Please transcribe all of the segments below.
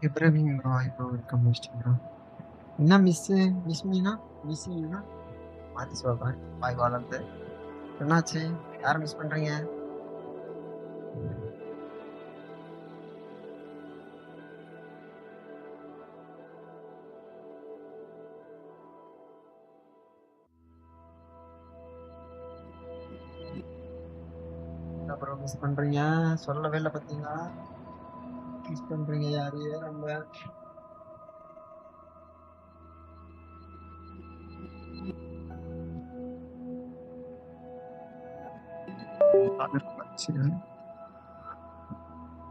Ibrahim bro, bro, welcome bro. என்ன miss Meena மாத்தி சொல்றேன் பாய் வளர்ந்து. என்னாச்சு? யாரை மிஸ் பண்றீங்க? அப்புறம் மிஸ் பண்றீங்க சொல்லவே இல்லை பார்த்தீங்களா? மிஸ் பண்றீங்க யாரையே ரொம்ப.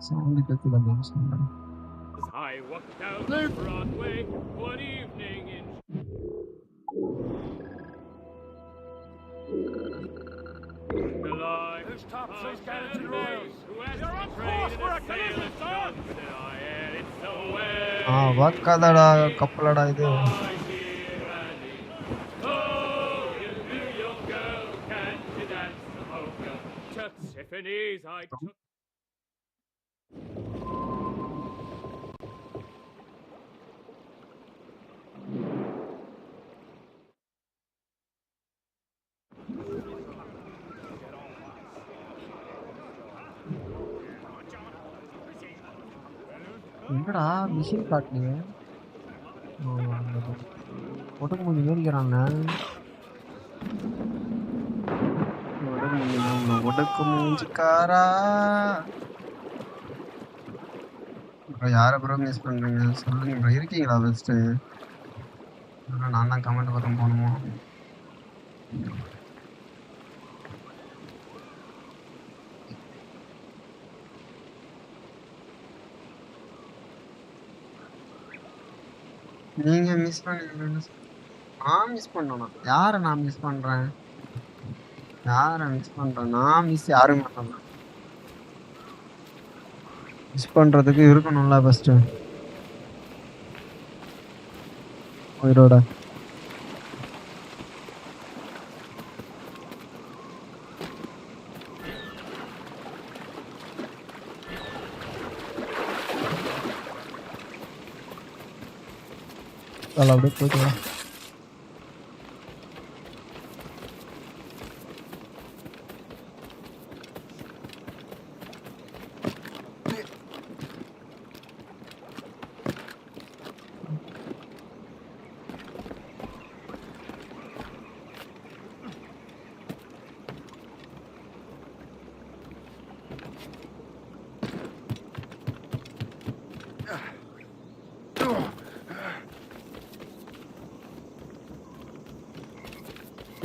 சவுண்ட் கேட்கல அப்படின்னு சொல்றேன். I walked down Broadway one evening in July. Who's top those skeleton royals? You're on course for a collision, son! It's so well. வாக்காதடா கப்பலடா இது. Tiffany's I took. என்னடா மிஷின் காட்டலையே? ஒடுக்கு முடிஞ்சு ஏறிக்கிறாங்க. ஒடுக்கு மூஞ்சிக்காரா. யாரை ப்ரோ மிஸ் பண்றீங்க சொல்லுங்க ப்ரோ. இருக்கீங்களா பெஸ்ட்? நான் தான் comment பக்கம் போகணுமோ? நீங்க மிஸ் பண்ணீங்க. நான் மிஸ் பண்ணணும். யாரை நான் மிஸ் பண்றேன்? யாரை மிஸ் பண்றேன்? நான் மிஸ் யாரும் பண்ணல. மிஸ் பண்றதுக்கு இருக்கணும்ல ஃபர்ஸ்ட் உயிரோட. அப்படியே போயிட்டு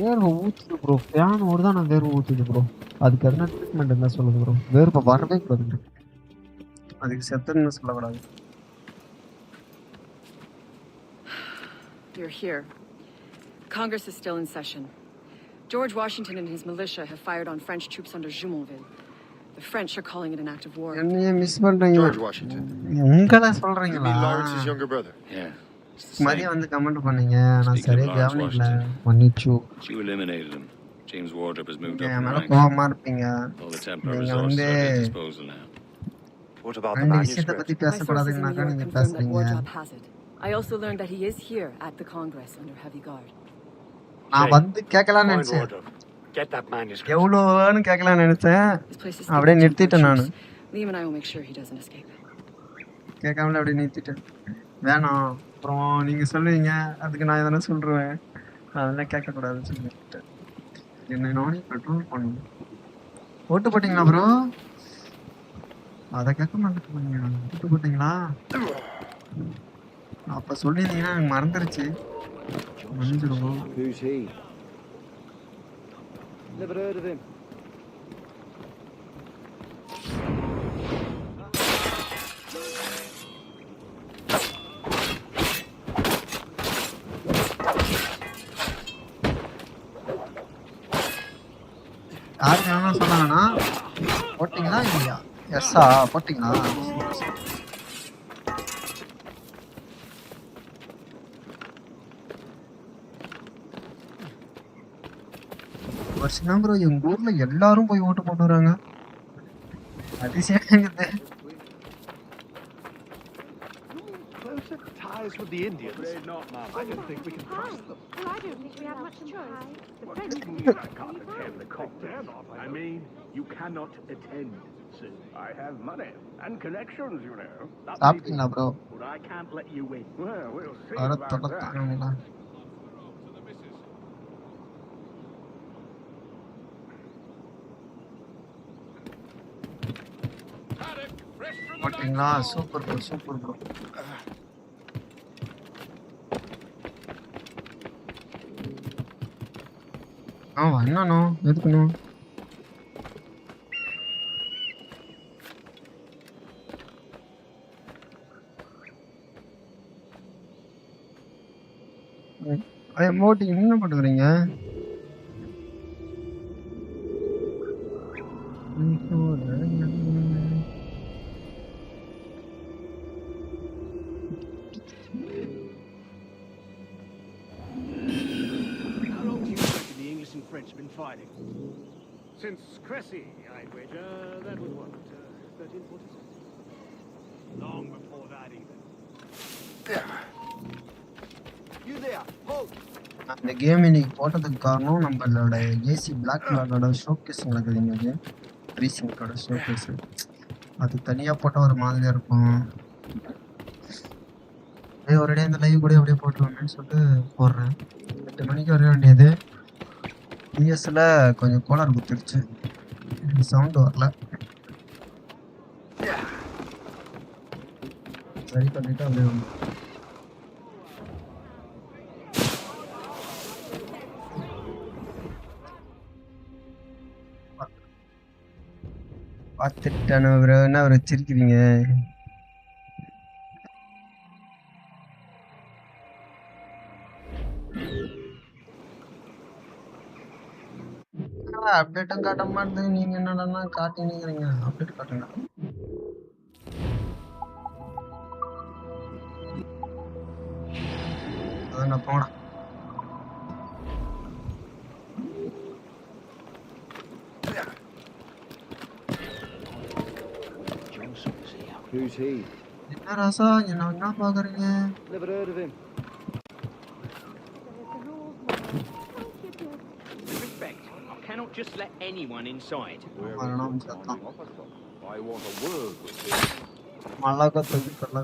வேர்வை ஊற்றுது ப்ரோ. ஃபேன் ஓடுதான் நான் வேர்வை ஊற்றுது ப்ரோ. அதுக்கு எதனா ட்ரீட்மெண்ட் என்ன சொல்லுது ப்ரோ? வேர்வை வரவே கூடாது. அதுக்கு செத்துன்னு சொல்லக்கூடாது. You're here. Congress is still in session. George Washington and his militia have fired on French troops under Jumonville. The French are calling it an act of war. என்னைய மிஸ் பண்றீங்க? George Washington. உங்கள சொல்றீங்களா? You mean Lawrence's younger brother? Yeah. மதியம் வந்து comment பண்ணீங்க. நான் சரியா கவனிக்கல. மன்னிச்சு. You eliminated him. James Wardrop has moved up. மேல கோவமா இருப்பீங்க. All the Templar resources are at his disposal now. What about the அந்த விஷயத்தை manuscript? பத்தி My sources in பேசக்கூடாதுன்னாக்கா New York நீங்க confirm that பேசுறீங்க. Wardrop has it. I also learned that he is here at the Congress under heavy guard. நான் வந்து கேட்கலாம்னு Find நினைச்சேன். Wardrop. Get that manuscript. எவ்வளோன்னு கேட்கலாம்னு நினைச்சேன். This place is அப்படியே still நிறுத்திட்டேன் நானு. Liam and I will make sure he doesn't escape. கேட்காமல அப்படியே நிறுத்திட்டேன். வேணாம் அப்புறம் நீங்க சொல்லுவீங்க, அதுக்கு நான் எதனா சொல்றேன். அதெல்லாம் கேட்கக்கூடாதுன்னு சொல்லிட்டேன். என்ன நானே கண்ட்ரோல் பண்ணணும். ஓட்டு போட்டீங்களா ப்ரோ? அதை கேட்க மாட்டேன். ஓட்டு போட்டீங்களா? அப்ப சொல்லியிருந்தீங்கன்னா எனக்கு மறந்துருச்சு. மன்னிச்சிருவோம். Who's he? Never heard of him. யாருக்கு என்ன சொன்னாங்கன்னா போட்டிங்களா இல்லையா? எஸ்ஸா போட்டிங்களா? வருஷம் ப்ரோ எங்க ஊர்ல எல்லாரும் போய் ஓட்டு போட்டு வராங்க. அதிசயம். ties with the Indians. I don't think we can trust them. Well, I don't think we have much choice. The French I can't attend the cocktail. I mean, you cannot attend. See, I have money and connections, you know. சாப்பிட்டீங்களா bro? But I can't let you in. Well, we'll see வர about தொலை that. தானுங்களா? போட்டீங்களா? Super bro, super bro. என்னண்ணா எதுக்குண்ணா? மோட்டி என்ன பண்ணுறீங்க? French been fighting? Since Cressy, I'd wager. That was what, 1346? Long before that, even. You there, hold! இந்த game இன்னைக்கு போட்டதுக்கு காரணம் நம்மளோட ஏசி பிளாக் கலரோட ஷோகேஸ் நடக்குதுங்க. ரீசிங்கோட ஷோகேஸ் அது தனியாக போட்டால் ஒரு மாதிரியாக இருக்கும். ஒரு டே இந்த லைவ் கூட அப்படியே போட்டுருவேன்னு சொல்லிட்டு போடுறேன். 8 மணிக்கு வர வேண்டியது. பிஎஸ்ல கொஞ்சம் கோளாறு குத்துருச்சு, சவுண்டு வரல. சரி பண்ணிட்டு அப்படியே பார்த்துட்டானு ப்ரோ. என்ன அவர் வச்சிருக்கிறீங்க? அப்டேட்டும் காட்ட மாட்டேது. நீங்க என்னடா காட்டினீங்க? அப்டேட் காட்டுங்க. அதான் போனா Who's he? என்ன ராசா என்ன பாக்குறீங்க? Never heard of him. Respect. I cannot just let anyone inside. I want a word with him. Malaga tadi kerla.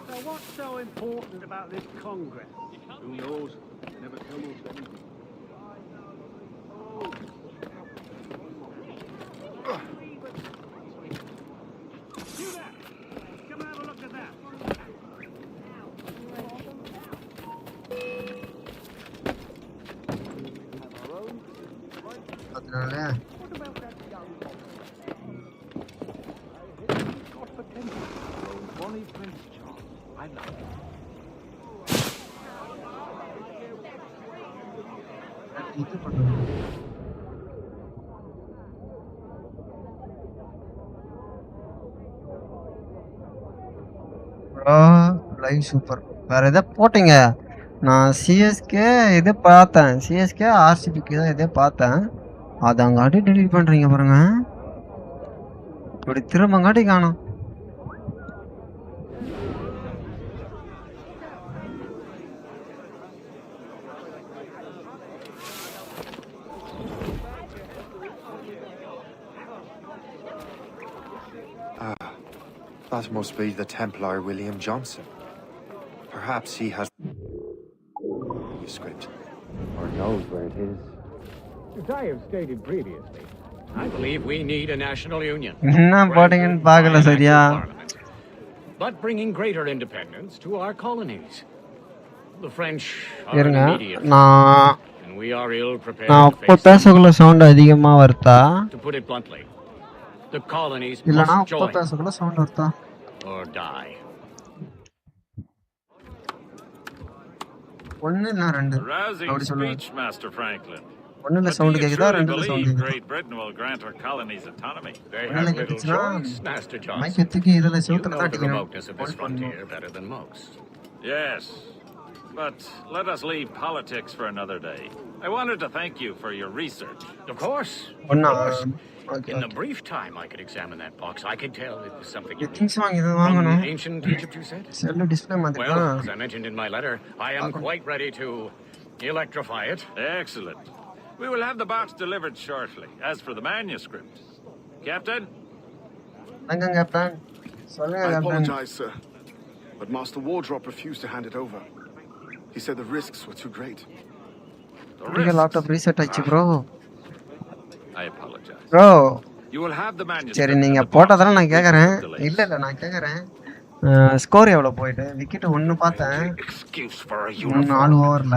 So what's so important about this Congress? Who knows? They never tell us anything. You there! Come and have a look at that. அதனால இது பண்ணுங்க. Live super. வேற எதை போட்டீங்க? நான் CSK இது பார்த்தேன், CSK ஆர்சிபிக்கு தான் இதே பார்த்தேன். அதை அங்காட்டி டெலிட் பண்ணுறீங்க பாருங்க. இப்படி திரும்பங்காட்டி காணும். That must be the Templar William Johnson. Perhaps he has the script or knows where it is. As I have stated previously, I believe we need a national union. But bringing greater independence to our colonies. The French are immediate, and we are ill prepared to face them. To put it bluntly, the colonies must join or die. Rousing speech, Master Franklin. ஒண்ணுல sound கேக்குதா? ரெண்டுல sound கேக்குதா? Great Britain will grant her colonies autonomy. They have little choice, Master Johnson. Mike எத்துக்கு இதல You செவுத்துல know the காட்டிக்கணும். remoteness of this frontier better than most. Yes, but let us leave politics for another day. I wanted to thank you for your research. Of course. ஒண்ணா In the brief time I could examine that box, I could tell it was something from ancient Egypt, you said? Well, as I mentioned in my letter, I am quite ready to electrify it. Excellent. We will have the box delivered shortly. As for the manuscript, Captain? Captain. I apologize, sir, but Master Wardrop refused to hand it over. He said the risks were too great. Laptop reset ஆச்சு bro. I apologize. Bro. You will have the manuscript. சரி நீங்க போட்டதெல்லாம் நான் கேக்குறேன். இல்ல நான் கேக்குறேன். Score எவ்வளவு போயிடு? விக்கெட் 1 பார்த்தேன். 4 ஓவர்ல.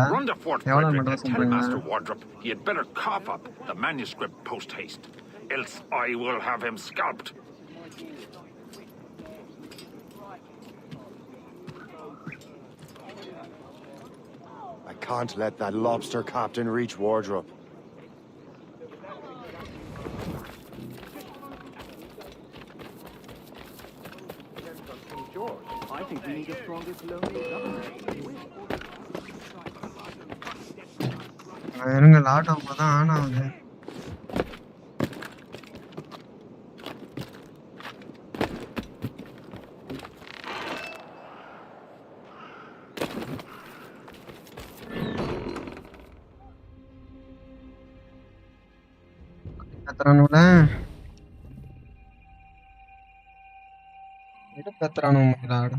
எவ்வளவு மட்டும் சொல்றீங்க? Master Wardrop, he had better cough up the manuscript post haste, else I will have him scalped. I can't let that lobster captain reach Wardrop. I think we need a stronger colonial government. இருங்க lot of தான் on ஆகுது. கத்துறானுல எது கத்துறானு lot.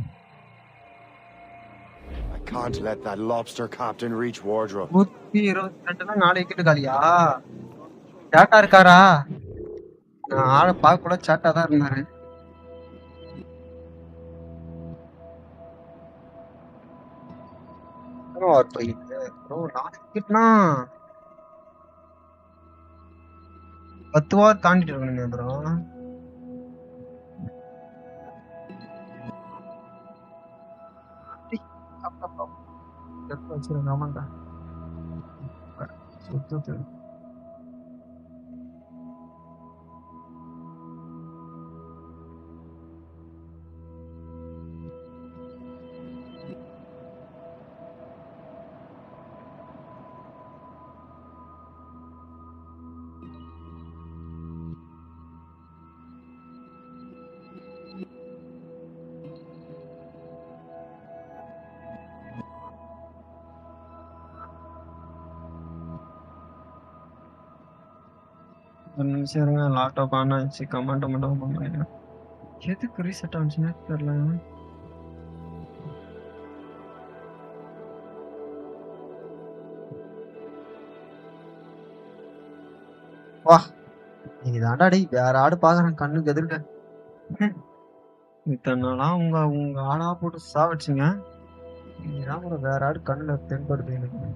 I can't let that lobster captain reach Wardrop. 122 4 wicket காலியா? சாட்டா இருக்காரா? நான் ஆள பார்க்க கூட சாட்டா தான் இருந்தாரு. ப்ரோ ப்ரோ 4 விக்கெட்னா 10 ஓவர் தாண்டிட்டு இருக்கணுமே ப்ரோ. ஆமாண்டா சுத்து ஒரு நிமிஷம் இருங்க. லேப்டாப் ஆன் ஆச்சு. கமெண்ட் மட்டும் பண்ணுங்க. எதுக்கு ரீசெட் ஆச்சுன்னு தெரியல. வா நீங்க தாண்டாடி வேற ஆடு பாக்குறேன் கண்ணுக்கு எதிர்க்க. இத்தனை நாளா உங்க ஆடா போட்டு சாவடிச்சுங்க. நீங்கதான் கூட வேற ஆடு கண்ணுல தென்படுது எனக்கு.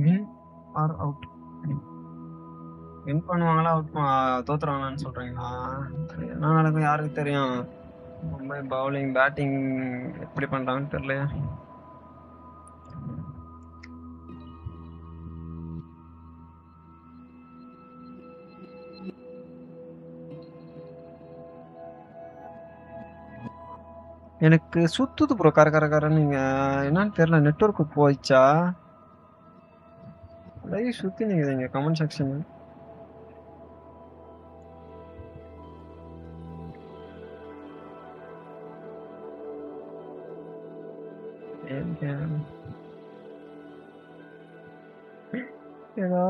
Win R out? வின் பண்ணுவாங்களா அவுட் தோத்துருவாங்களான்னு சொல்றீங்களா? என்ன நடக்கும் யாருக்கு தெரியும். மும்பை பவுலிங் பேட்டிங் எப்படி பண்றாங்கன்னு தெரியல. எனக்கு சுத்துது ப்ரோ கர நீங்க என்னன்னு தெரியல. நெட்வொர்க் போயிடுச்சா? லைவ் சுத்தி நீங்க கமெண்ட் செக்ஷன் ஏதோ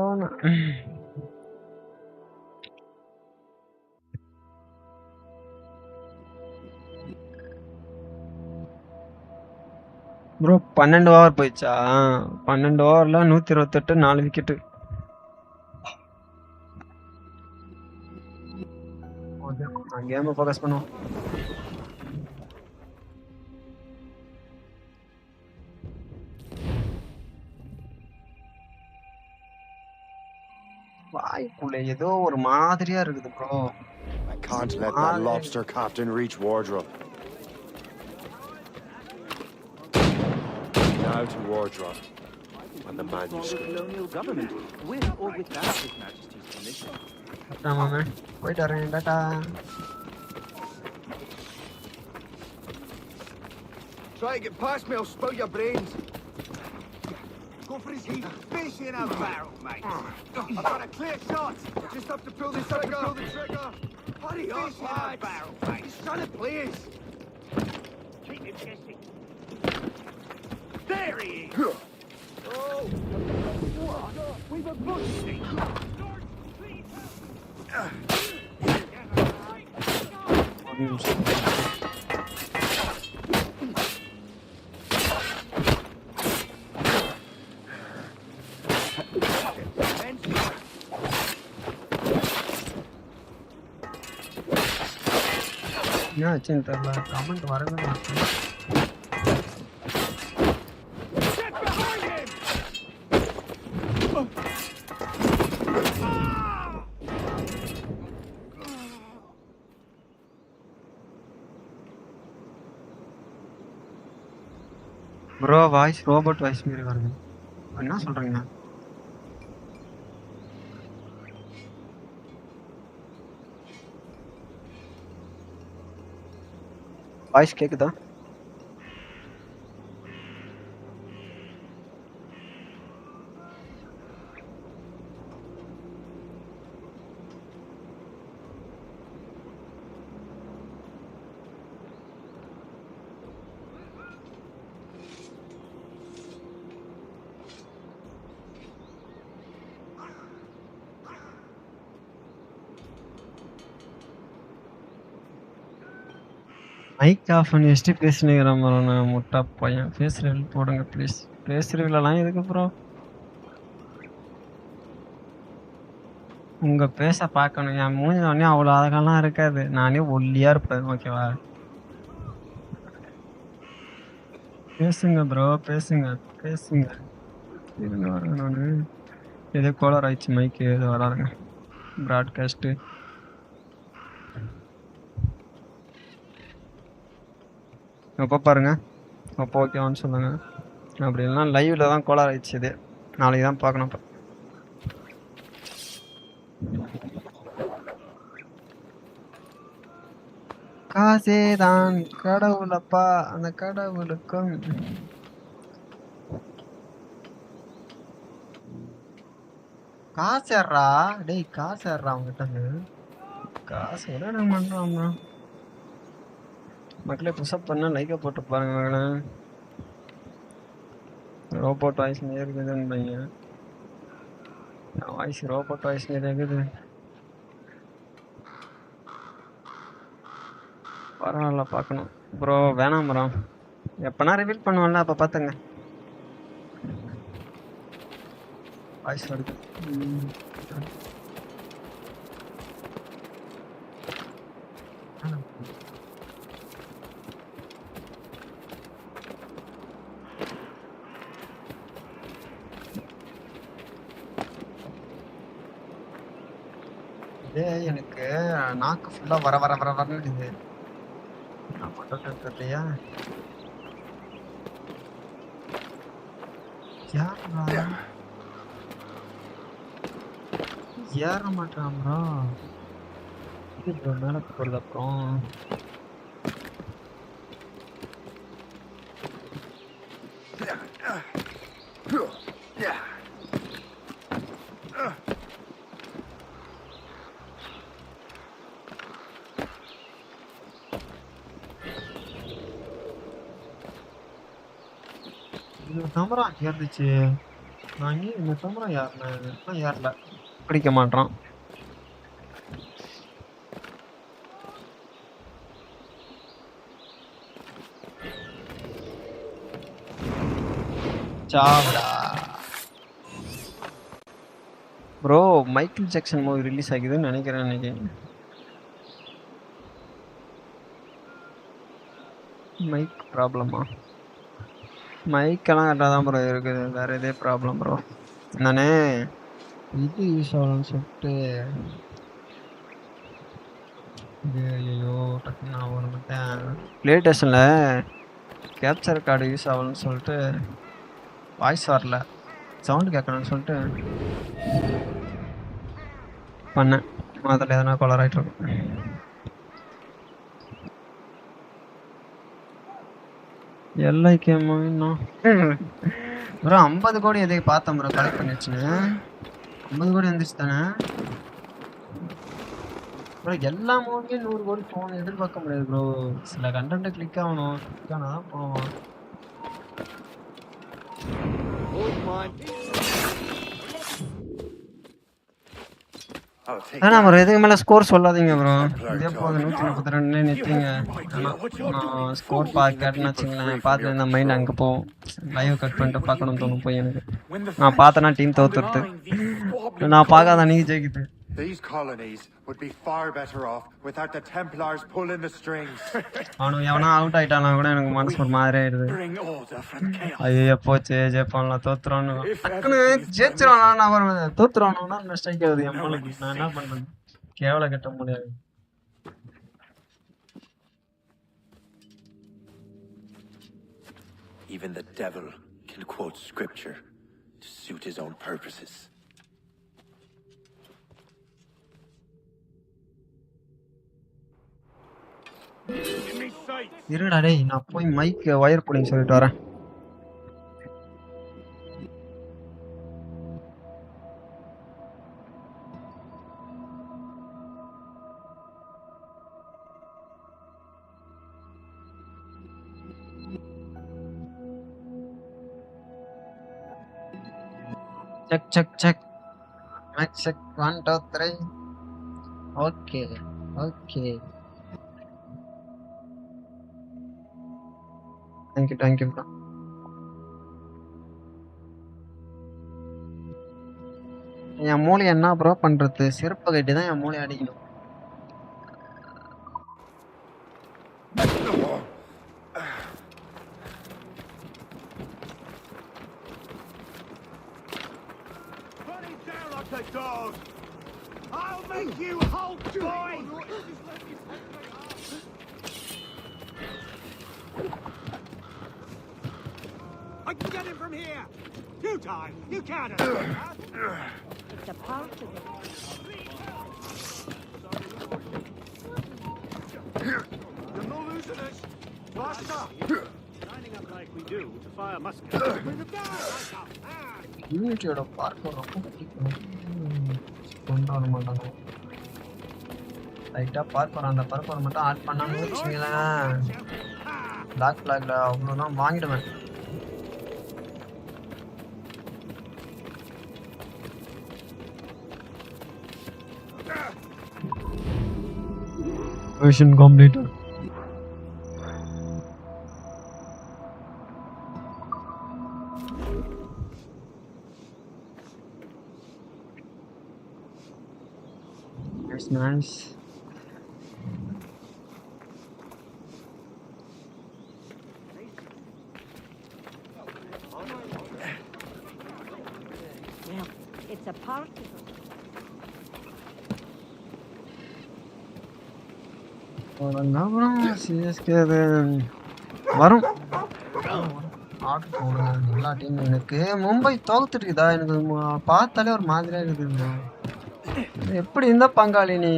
ப்ரோ 12 ஓவர் போயிடுச்சா? 12 ஓவர்ல 128 4 விக்கெட்டு. கேம் ஃபோக்கஸ் பண்ணுவோம். வாய்க்குள்ள ஏதோ ஒரு மாதிரியா இருக்குது bro. I can't let that lobster captain reach Wardrop. Now to wardrobe and the manuscript. Colonial government, with or without His Majesty's permission. மாமே போயிட்டு வரேன் tata. Try to get past me, I'll spoil your brains. Go for his heat. Finish in a barrel, mate. I've got a clear shot. Just have to pull the trigger. Hurry up, lad. Barrel, mate. He's trying to play us. Keep it guessing. There he is! Oh! We've a bush! ஒரு நிமிஷம். என்ன ஆச்சுன்னு தெரியல, comment வரவே மாட்டேன். Get behind him! Bro voice robot voice மாரி வருது. என்ன சொல்றீங்க? வாய்ஸ் கேக்குதா? மைக் ஆஃப் பண்ணி வச்சுட்டு பேசுனீங்கிற மாதிரி முட்டா பையன். ஃபேஸ் ரிவீல் போடுங்க ப்ளீஸ். ஃபேஸ் ரிவீலெல்லாம் எதுக்கு ப்ரோ? உங்கள் பேச பார்க்கணும். என் மூஞ்சி உடனே அவ்வளோ அழகாலாம் இருக்காது. நானே ஒல்லியாக இருப்பேன். ஓகேவா? பேசுங்க ப்ரோ, பேசுங்க பேசுங்க. இருங்க வரேன் நான். ஏதோ கோளாறு ஆயிடுச்சு மைக்கு. ஏதோ வராதுங்க ப்ராட்காஸ்ட்டு. எப்போ பாருங்க, அப்போ ஓகேவான்னு சொல்லுங்கள். அப்படி இல்லைனா லைவில் தான் கோளாறு ஆயிடுச்சு. இது நாளைக்கு தான் பார்க்கணும். இப்போ காசே தான் கடவுளப்பா, அந்த கடவுளுக்கும் காசு ஏறா. டேய் காசு ஏறா அவங்ககிட்ட. காசு விட நான் பண்ணுறாம்மா. மக்களே புஷப் பண்ண லைக்கை போட்டு பாருங்க மகளே. ரோபோட் வாய்ஸ் மாரி இருக்குதுன்னு பையன். என் வாய்ஸ் ரோபோட் வாய்ஸ் மாரி இருக்குது. பரவாயில்ல பார்க்கணும் ப்ரோ. வேணாம் ப்ரோ, எப்போனா ரிவீல் பண்ணுவோம்ல அப்போ பார்த்துங்க. வாய்ஸ் வருது. எனக்கு நாக்கு ஃபுல்லா வர வர வர வரன்னு. நான் பண்றது தெரியலையா? ஏற மாட்டான் ப்ரோ. இது ப்ரோ மேலே போகிறது. அப்புறம் கேமரா ஏறிச்சு. நான் இங்கே இந்த கேமரா யாருன்னா ஏறல, பிடிக்க மாட்டான். சாவடா bro. Michael Jackson movie release ஆகிதுன்னு நினைக்கிறேன் இன்னைக்கு. மைக் ப்ராப்ளமா? மைக்கெல்லாம் கரெக்டாக தான் ப்ரோ இருக்குது. வேறு எதே ப்ராப்ளம் ப்ரோ. நானே இது யூஸ் ஆகலன்னு சொல்லிட்டு இது ஐயோ டக்குன்னு நான் ஒரு மாட்டேன். ப்ளே ஸ்டேஷனில் கேப்சர் கார்டு யூஸ் ஆகலன்னு சொல்லிட்டு வாய்ஸ் வரல, சவுண்டு கேட்கணும்னு சொல்லிட்டு பண்ணேன். அதில் எதனா கொலர் ஆகிட்டு இருக்கும். எல்ஐக்கு இன்னும் ப்ரோ 50 கோடி எதை பார்த்தேன் ப்ரோ, கலெக்ட் பண்ணிடுச்சுன்னு. 50 கோடி வந்துச்சு தானே ப்ரோ? எல்லா மூவிலையும் 100 கோடி போகணும் எதிர்பார்க்க முடியாது ப்ரோ. சில கண்டென்ட் கிளிக் ஆகணும், கிளிக் ஆனால் தான் போவோம். ஆனால் ப்ரோ இதுக்கு மேலே ஸ்கோர் சொல்லாதீங்க ப்ரோ. இதே போதும் 132 நிறுத்திங்க. நான் ஸ்கோர் கேட்டுன்னு வச்சுங்களேன், பார்த்து இந்த மைண்ட் அங்கே போகும். லைவ் கட் பண்ணிட்டு பார்க்கணும்னு தோணும் போய் எனக்கு. நான் பார்த்தேன்னா டீம் தோத்துருது, நான் பார்க்காத அன்னைக்கு ஜெயிக்குது. These colonies would be far better off without the Templars pulling the strings. அவனுக்கு எவனா அவுட் ஆயிட்டானா கூட எனக்கு மனசு ஒரு மாதிரி ஆயிடுது. ஐயோ போச்சு, ஜெயிப்பான்லாம் தோத்துறோன்னு டக்குன்னு ஜெயிச்சிருவானா, நான் தோத்துருவானா மிஸ்டேக் ஆகுது எம்மளுக்கு. நான் என்ன பண்றது, கேவல கட்ட முடியாது. Even the devil can quote scripture to suit his own purposes. இருடா டேய், நான் போய் மைக் வயர் போடுங்க சொல்லிட்டு வரேன். Check check check mike check 1 2 3. Okay okay, thank you bro. என் மூளை என்ன ப்ரோ பண்றது, செருப்பை கட்டி தான் என் மூளை அடிக்கணும். I'll make you halt, boy! I can get him from here! You die! You can't! It's a part of it. You're no losing us! Faster! Lining up like we do to fire muskets. Bring him down! யூனிட்டியோட பார்க்க ரொம்ப பிடிக்கும், கொண்டு வர மாட்டாங்க. லைட்டாக பார்க்க அந்த பர்க்கரை மட்டும் ஆட் பண்ணான்னு வச்சுங்களேன், பிளாக் ஃபிளாக்ல அவ்வளோதான் வாங்கிடுவேன். Mission completed. That's nice. Well, it's a part of it. CSK அது வரும். ஆர்டர் போடுங்க எல்லா டீமும். எனக்கு மும்பை தோத்துட்டுக்குதா, எனக்கு பார்த்தாலே ஒரு மாதிரியா இருக்குது. எப்படி இந்த பங்காளி நீ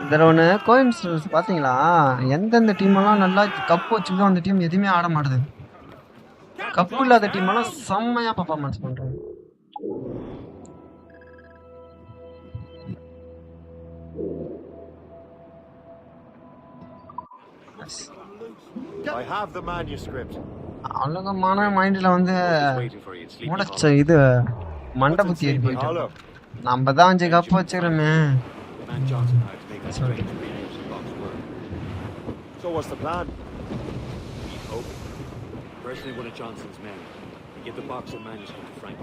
இதில் ஒன்று கோயின்சிடன்ஸ் பார்த்தீங்களா, எந்தெந்த டீமெல்லாம் நல்லா கப்பு வச்சுக்கோ அந்த டீம் எதுவுமே ஆட மாட்டுது. கப்பு இல்லாத டீமெல்லாம் செம்மையாக பர்ஃபார்மன்ஸ் பண்ணுறாங்க. I have the manuscript. அழகமான மைண்டில் வந்து முடச்ச இது மண்டை புத்தி ஏறி போயிட்டு நம்ம தான் 5 cup வச்சுக்கிறோமே. So what's the plan? We hope. Personally, one of Johnson's men. We get the box of manuscript to Frank.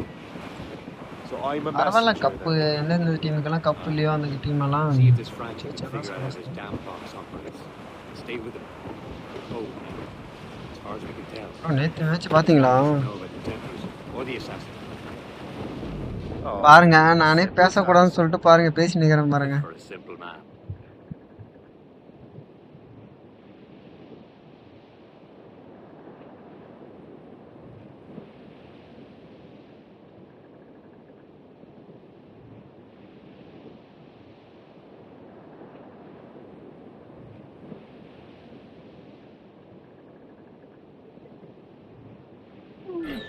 So I'm a பரவாயில்ல, messenger. கப்பு எந்தெந்த டீமுக்கெல்லாம் கப்பு இல்லையோ அந்த டீமெல்லாம் See if this Frank can figure out how this damn box operates. Stay with him. Oh, as far as we can tell. நேற்று match பார்த்தீங்களா? Know about the Templars or the Assassin. பாருங்க, நானே பேசக்கூடாதுன்னு சொல்லிட்டு பாருங்க பேசி நிக்கிறேன் பாருங்க. For a simple man.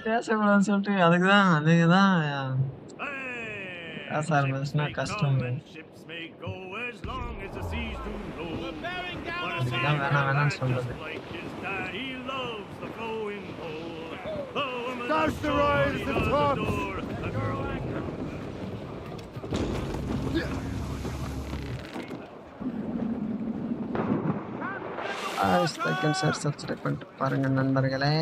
பேசக்கூடாதுன்னு சொல்லிட்டு அதுக்குதான் Hey, சார் ships பேசுனா may கஷ்டம் come and ships may go as long as the seas do roll. We're bearing down on அதுக்குதான் வேணாம்னு சொல்றது. like his dad, he loves the flowing pole. The woman Douse the rise, the tops! door, a girl second sir subscribe பண்ணிட்டு பாருங்க நண்பர்களே.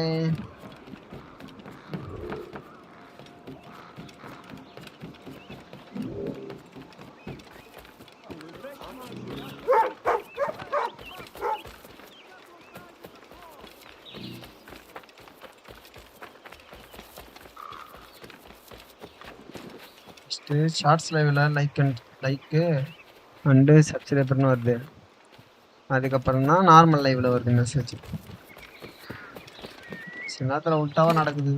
Shorts லைவ்ல like and சப்ஸ்கிரைபர்னு வருது. அதுக்கப்புறம் தான் நார்மல் லைவ்ல வருது மெசேஜ். சில நேரத்தில் உல்டாவா நடக்குது.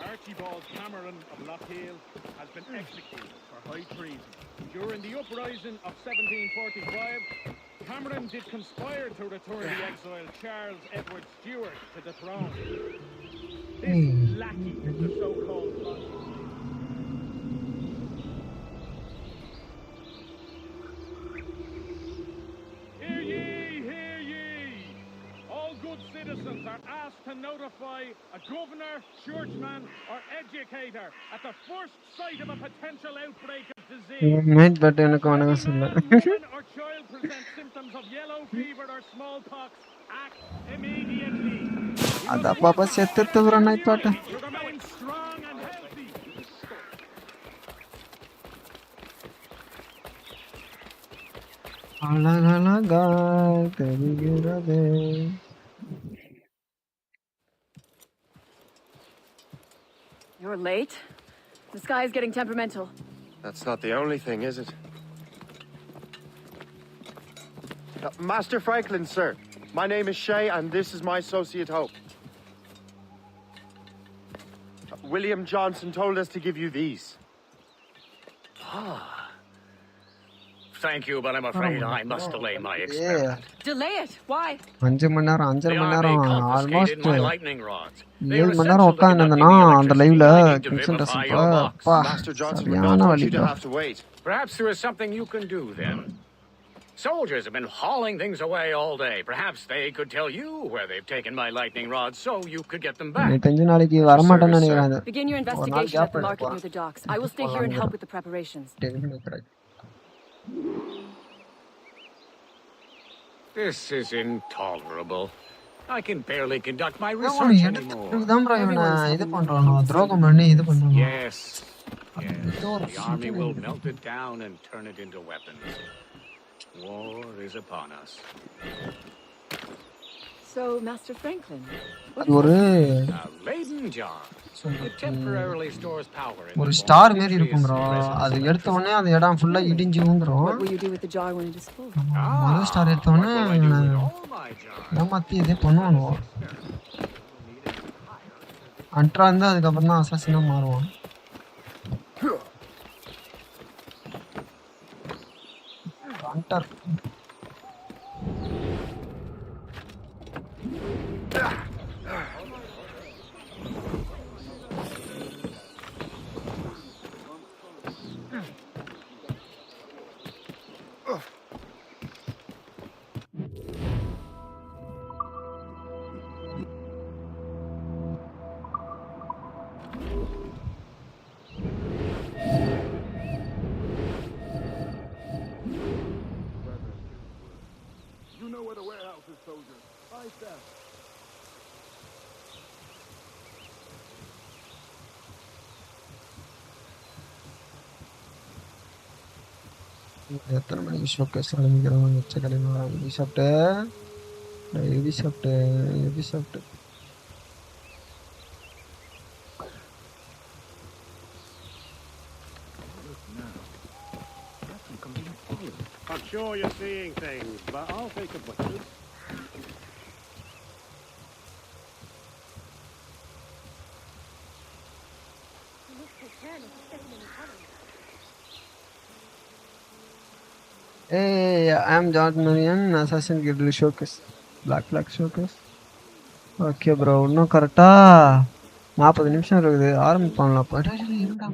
Archibald Cameron of Lockhill has been executed for high treason. During the uprising of 1745, Cameron did conspire to return the exiled Charles Edward Stuart to the throne. This lackey is the so-called plot. Hear ye, hear ye! All good citizens are asked to notify a governor, churchman, or educator at the first sight of a potential outbreak of disease. மேட் பட் எனக்கு வணக்கம் சொல்ல. Woman or child present symptoms of yellow fever or smallpox, act immediately. அது அப்பப்போ செத்து வர night பாட்டு. To remain strong and healthy. அழகழகா தெரிகிறது. You're late. The sky is getting temperamental. That's not the only thing, is it? Master Franklin, sir. My name is Shay, and this is my associate Hope. William Johnson told us to give you these. Thank you, but I'm afraid I must delay my experiment. Delay it? Why? 5 மணி நேரம் 5.5 மணி நேரம் almost my lightning rods. 7 மணி நேரம் உட்காந்துருந்தேன்னா அந்த லைவ்ல சரியான வலி. Perhaps there is something you can do then. Soldiers have been hauling things away all day. Perhaps they could tell you where they've taken my lightning rods so you could get them back. நாளைக்கு வர மாட்டேன்னு நினைக்கிறேன். Begin your investigation at the market near the docks. I will stay here and help with the preparations. This is intolerable. I can barely conduct my research anymore. Yes. The army will melt it down and turn it into weapons. War is upon us. So, Master Franklin, அது ஒரு Leyden jar. It temporarily stores power. ஒரு star மாதிரி இருக்கும் bro. அது எடுத்த உடனே அந்த இடம் ஃபுல்லா இடிஞ்சு ஊந்துரும். what will you do with the jar when it is full? முதல் ஸ்டார் எடுத்த உடனே ஏமாத்தி இதே பண்ணுவானோ. அன்ட்ரா இருந்தா அதுக்கப்புறம் தான் அசாசினா மாறுவான். Hunter You know where the warehouse is, soldier. I said. எத்தனை மணிக்கு ஷோகேஸ் ஆரம்பிக்கிறோம்? எச்சக்கடையில் எழுதி சாப்பிட்டு I'm sure you're seeing things, but I'll take a butcher. Hey, I am John Marion, Assassin Guild Showcase. Black Flag Showcase. Okay bro, இன்னும் கரெக்டாக 40 நிமிஷம் இருக்குது. ஆரம்பிப்பாங்களா? இருடா.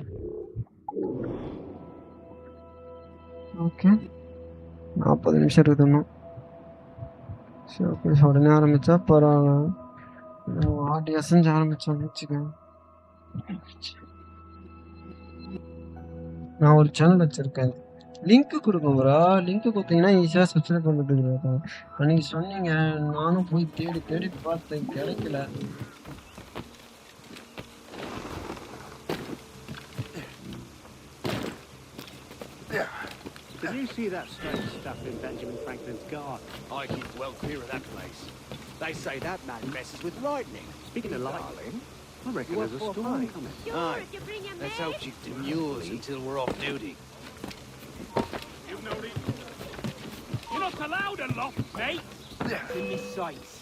ஓகே 40 நிமிஷம் இருக்குது இன்னும். சரி ஓகே, உடனே ஆரம்பித்தா பரவாயில்ல. ஆடியோ ஆரம்பித்தோன்னு வச்சுக்கேன். நான் ஒரு சேனல் வச்சுருக்கேன், லிங்க்கு கொடுங்க ப்ரோ. லிங்க்கு கொடுத்தீங்கன்னா ஈஸியாக சப்ஸ்கிரைப் பண்ணிட்டு. நீங்கள் சொன்னீங்க, நானும் போய் தேடி தேடி பார்த்தேன், கிடைக்கல. Did you see that strange stuff in Benjamin Franklin's garden? I keep well clear of that place. They say that man messes with lightning. Speaking of lightning, I reckon there's a storm coming. Aye. Let's hope she demurs until we're off duty. You're not allowed a lot, mate. In this sights.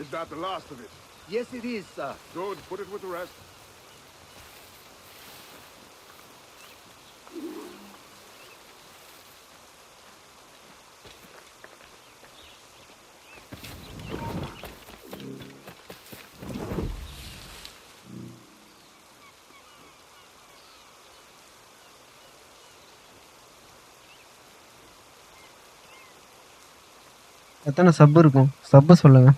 Is that the last of it? Yes, it is, sir. Good. Put it with the rest. எத்தனை sub இருக்கும்? சப்பு சொல்லுங்க.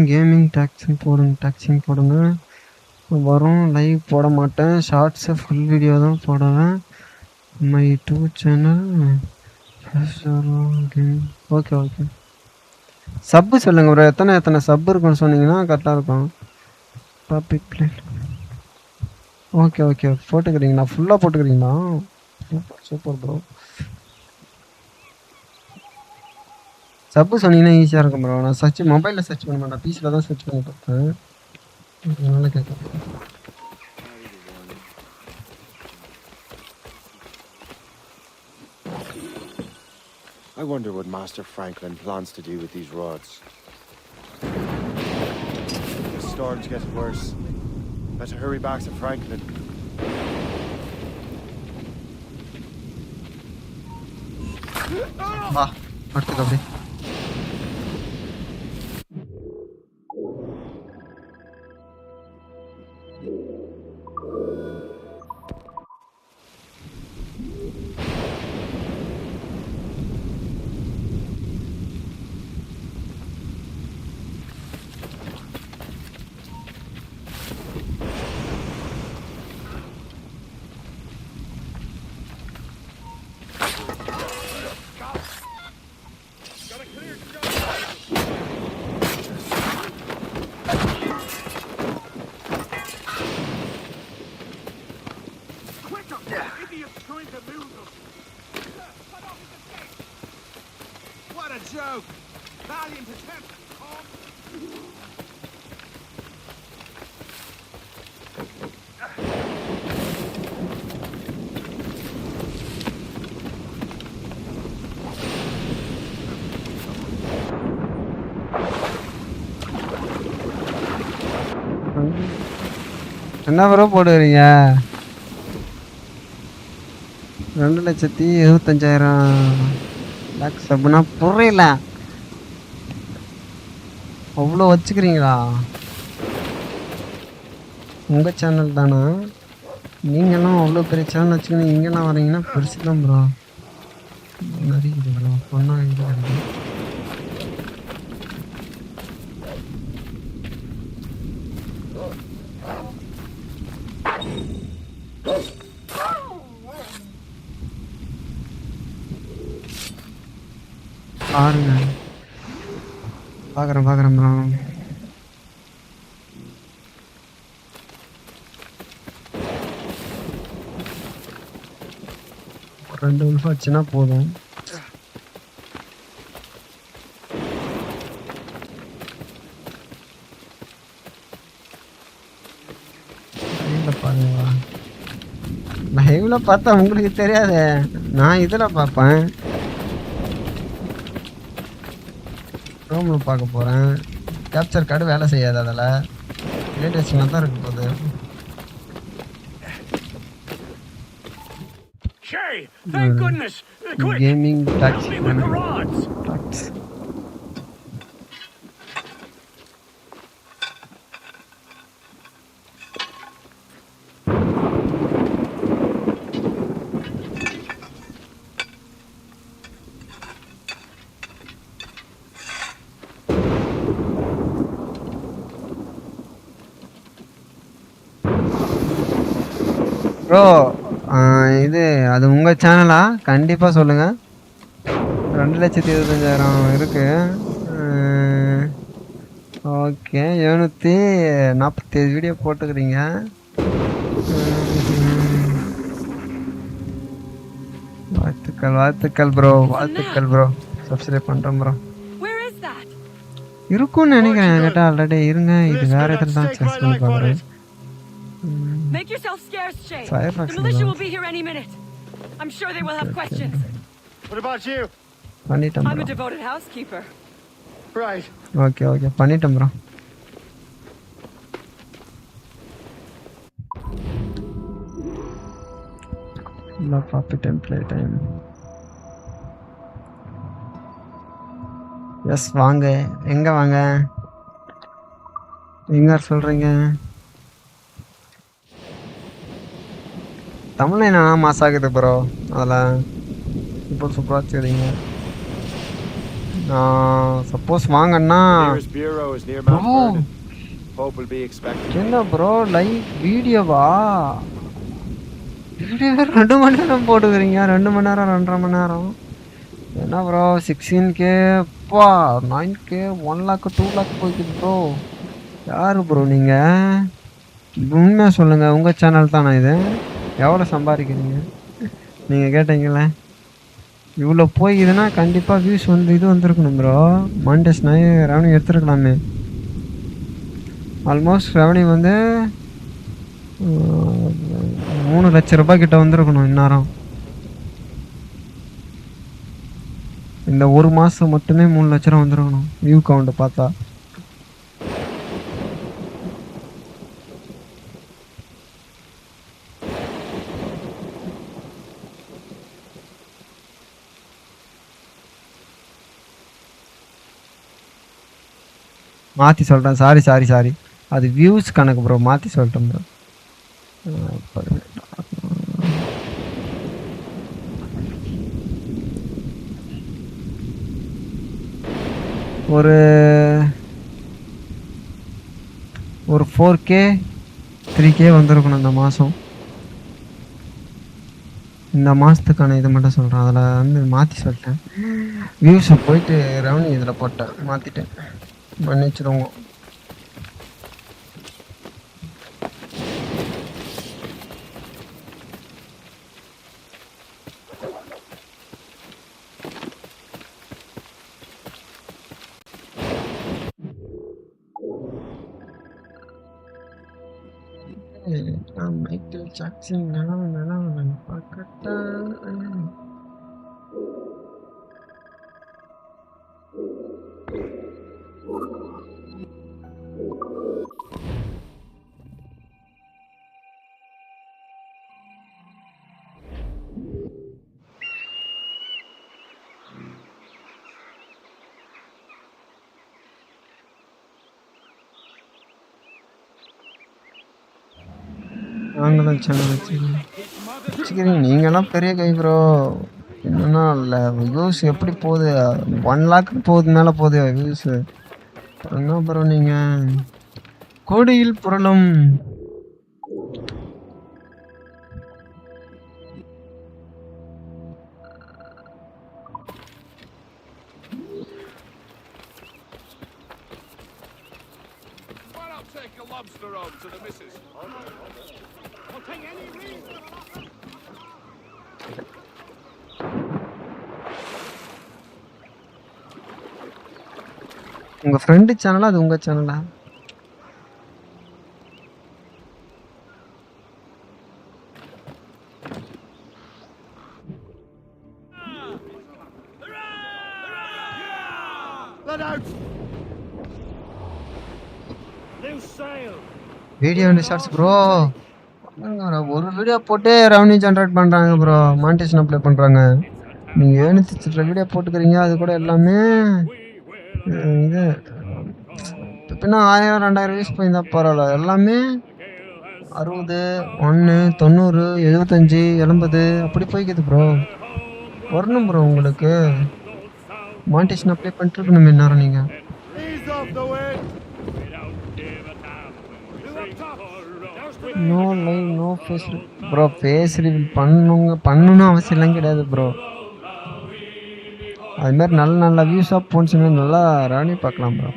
Gaming taxing போடுங்க. வரும். Live போட மாட்டேன், shorts full video தான் போடுவேன். My 2 channel. ஓகே ஓகே, சப்பு சொல்லுங்கள் ப்ரோ. எத்தனை சப்பு இருக்குன்னு சொன்னீங்கன்னா கரெக்டாக இருக்கும். டாபிக் பிளேட். ஓகே ஓகே, போட்டுக்கிறீங்களா? ஃபுல்லாக போட்டுக்கிறீங்களா? Super bro. சப்பு சொன்னீங்கன்னா ஈஸியாக இருக்கும் ப்ரோ. நான் மொபைலில் சர்ச் பண்ண மாட்டேன், பிசியில் தான் சர்ச் பண்ணி பார்த்தேன். அதனால கேட்குறேன். I wonder what Master Franklin plans to do with these rods. The storm's getting worse. Better hurry back to Franklin. வா, அடுத்து அப்படி. What a joke! Valiant attempt, Tom. என்ன ப்ரோ போடுறீங்க? 2,75,000 லேக்ஸ் அப்படின்னா புரியல. அவ்வளோ வச்சுக்கிறீங்களா? உங்கள் சேனல் தானா? நீங்கள்லாம் அவ்வளோ பெரிய சேனல் வச்சுக்கணும் இங்கெல்லாம் வரீங்கன்னா பெருசு தான் ப்ரோ. நிறைய இது ப்ரோ சொன்னால் இது கிடைக்கும். பாருங்க பார்க்குறேன் ப்ரோ. ரெண்டு உல்ஃப் ஆச்சுன்னா போதும். பாருங்களா லைவ்ல பார்த்தா உங்களுக்கு தெரியாது, நான் இதில் பார்ப்பேன். ரோம்ல பார்க்க போகிறேன். கேப்சர் கார்டு வேலை செய்யாது, அதில் லேட்டஸ்ட்னா தான் இருக்க போகுது. Shay, thank goodness. Quick, gaming tax. help me with the rods. Bro இது அது உங்கள் சேனலா? கண்டிப்பாக சொல்லுங்கள். 2,25,000 இருக்கு. ஓகே 747 வீடியோ போட்டுக்கிறீங்க. வாழ்த்துக்கள் ப்ரோ, வாழ்த்துக்கள் ப்ரோ. சப்ஸ்கிரைப் பண்ணுறேன் ப்ரோ. இருக்கும்னு நினைக்கிறேன் கேட்டால் ஆல்ரெடி. இருங்க, இது வேறு எதில் தான் செக் பண்ணி பார்க்குறேன். Make yourself scarce, Shay. The militia will be here any minute. I'm sure they will have questions. What about you? I'm a devoted housekeeper. Right. Okay, பண்ணிட்டேன் bro. No profit and play time. Yes, வாங்க. எங்க வாங்க? எங்க சொல்றீங்க? தமிழ்ல என்ன மாசாகுது bro, அதில் super சூப்பராக வச்சுக்கிறீங்க. நான் சப்போஸ் வாங்கன்னா என்ன ப்ரோ லைவ் வீடியோவா? வீடியோ 2 மணி நேரம் போட்டுக்கிறீங்க. 2 மணி நேரம் 2.5 மணி நேரம் என்ன bro? 16K 9K 1 lakh 2 lakh போய்க்குது ப்ரோ. யாரு ப்ரோ நீங்கள்? உண்மையாக சொல்லுங்கள், உங்கள் சேனல் தானே இது? எவ்வளோ சம்பாதிக்கிறீங்க? நீங்கள் கேட்டீங்களே இவ்வளோ போய்க்குதுன்னா கண்டிப்பாக வியூஸ் வந்து இது வந்திருக்கணும் ப்ரோ. மானிடைசேஷன் ரெவன்யூ எடுத்துருக்கலாமே. ஆல்மோஸ்ட் ரெவன்யூ வந்து 3 லட்ச ரூபாய் கிட்ட வந்திருக்கணும் இந்நேரம். இந்த ஒரு மாதம் மட்டுமே 3 லட்ச ரூபா வந்திருக்கணும் வியூ கவுண்ட்டை பார்த்தா. மாற்றி சொல்கிறேன், சாரி. அது வியூஸ் கணக்கு ப்ரோ, மாற்றி சொல்லிட்டேன் ப்ரோ. ஒரு 4K 3K வந்திருக்கணும் இந்த மாதம். இந்த மாதத்துக்கான இது மட்டும் சொல்கிறேன். அதில் வந்து மாற்றி சொல்லிட்டேன். வியூஸை போயிட்டு ரெவன்யூ இதில் போட்டேன், மாற்றிட்டேன். மன்னிச்சிடுவோங்க. மைக்கேல் ஜாக்சன் பார்க்கட்டா. நாங்களும் சேனல் வச்சுக்கிறீங்க. நீங்களாம் பெரிய கை ப்ரோ. என்னன்னா இல்லை வியூஸ் எப்படி போகுது? 1 lakh போகுது, மேலே போகுது வியூஸு. என்ன ப்ரோ நீங்கள் கோடியில் புரளும் உங்கள் ஃப்ரெண்டு சேனலா அது உங்கள் சேனலா? Video shorts bro. ஒரு வீடியோ போட்டு ரெவன்யூ ஜென்ரேட் பண்ணுறாங்க ப்ரோ. மானிட்டேஷன் அப்ளை பண்ணுறாங்க. நீங்கள் 700 வீடியோ போட்டுக்கிறீங்க. அது கூட எல்லாமே இது எப்படின்னா 1000 2000 வியூஸ் போயிருந்தா பரவாயில்ல. எல்லாமே 60 1 90 75 80 அப்படி போய்க்குது ப்ரோ. வரணும் ப்ரோ. உங்களுக்கு மானிட்டேஷன் அப்ளை பண்ணிட்டு இருக்கணும் நேரம் நீங்கள். No live no face bro. Face reveal பண்ணணும்னு அவசியம்லாம் கிடையாது ப்ரோ. அதுமாதிரி நல்ல வியூஸாக போனுச்சுன்னா நல்லா ரெவன்யூ பார்க்கலாம் ப்ரோ.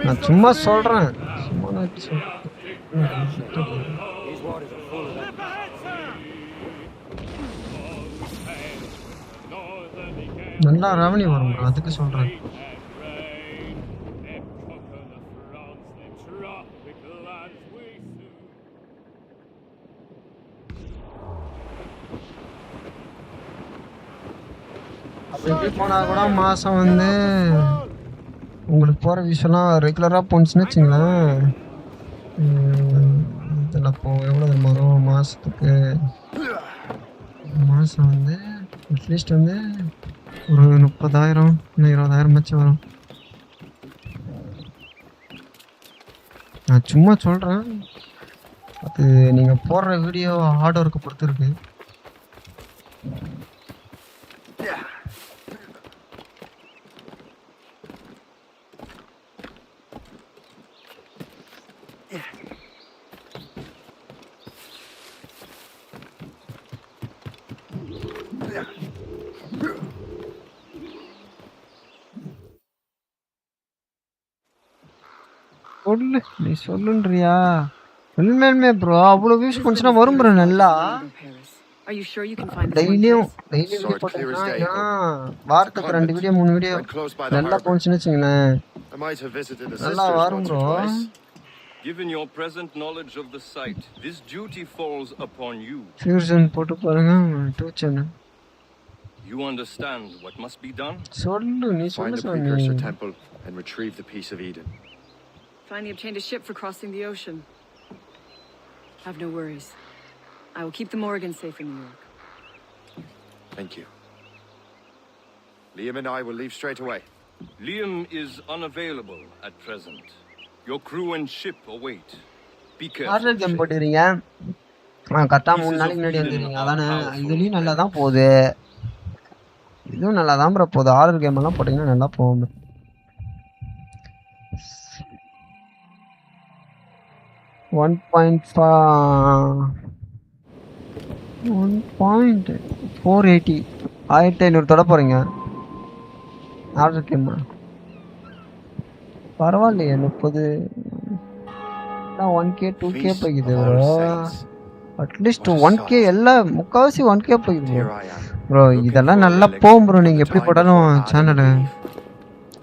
நான் சும்மா சொல்கிறேன். நல்லா ரெவன்யூ வரும் ப்ரோ. அதுக்கு சொல்கிறேன். எப்படி போனால் கூட மாதம் வந்து உங்களுக்கு போகிற விஷயம்லாம் ரெகுலராக போணுச்சுன்னு வச்சுங்களேன். இதில் எவ்வளோ வரும் மாதத்துக்கு? மாதம் வந்து அட்லீஸ்ட் வந்து ஒரு 30,000 இல்லை 20,000 வச்சு வரும். நான் சும்மா சொல்கிறேன். அது நீங்கள் போடுற வீடியோ ஹார்ட் ஒர்க்கை பொறுத்து இருக்கு. சொல்லு, நீ சொல்லுன்றியா? உண்மையுமே ப்ரோ அவ்வளோ வியூஸ் போச்சுன்னா வரும் ப்ரோ. நல்லா டெய்லியும் வாரத்துக்கு 2 வீடியோ 3 வீடியோ நல்லா போச்சுன்னு வச்சுங்களேன், நல்லா வரும் bro. Given your present knowledge of the site, this duty falls upon you. Fusion போட்டு பாருங்க 2 channel. You understand what must be done? சொல்லு, நீ சொல்லு. Find the precursor temple and retrieve the piece of Eden. Finally obtained a ship for crossing the ocean. Have no worries. I will keep the Morgans safe in New York. Thank you. Liam and I will leave straight away. Liam is unavailable at present. Your crew and ship await. Be careful. Order போட்டுறீங்க. கரெக்டாக 3 நாளைக்கு முன்னாடி வந்துடுறீங்க. அதானே? இதுலேயும் நல்லா தான் போகுது. இதுவும் நல்லா தான் ப்ரோ போகுது. ஆர்டர் கேம் எல்லாம் போட்டிங்கன்னா நல்லா போகும். 1.480 1500 தொட போறீங்க. ஆர்டர் கேம் பரவாயில்லையே. 30 1K 2K போய்க்குது bro. At least 1K எல்லாம் முக்கால்வாசி 1K போய்க்குது ப்ரோ. இதெல்லாம் நல்லா போகும் ப்ரோ. நீங்கள் எப்படி போட்டாலும் சேனலு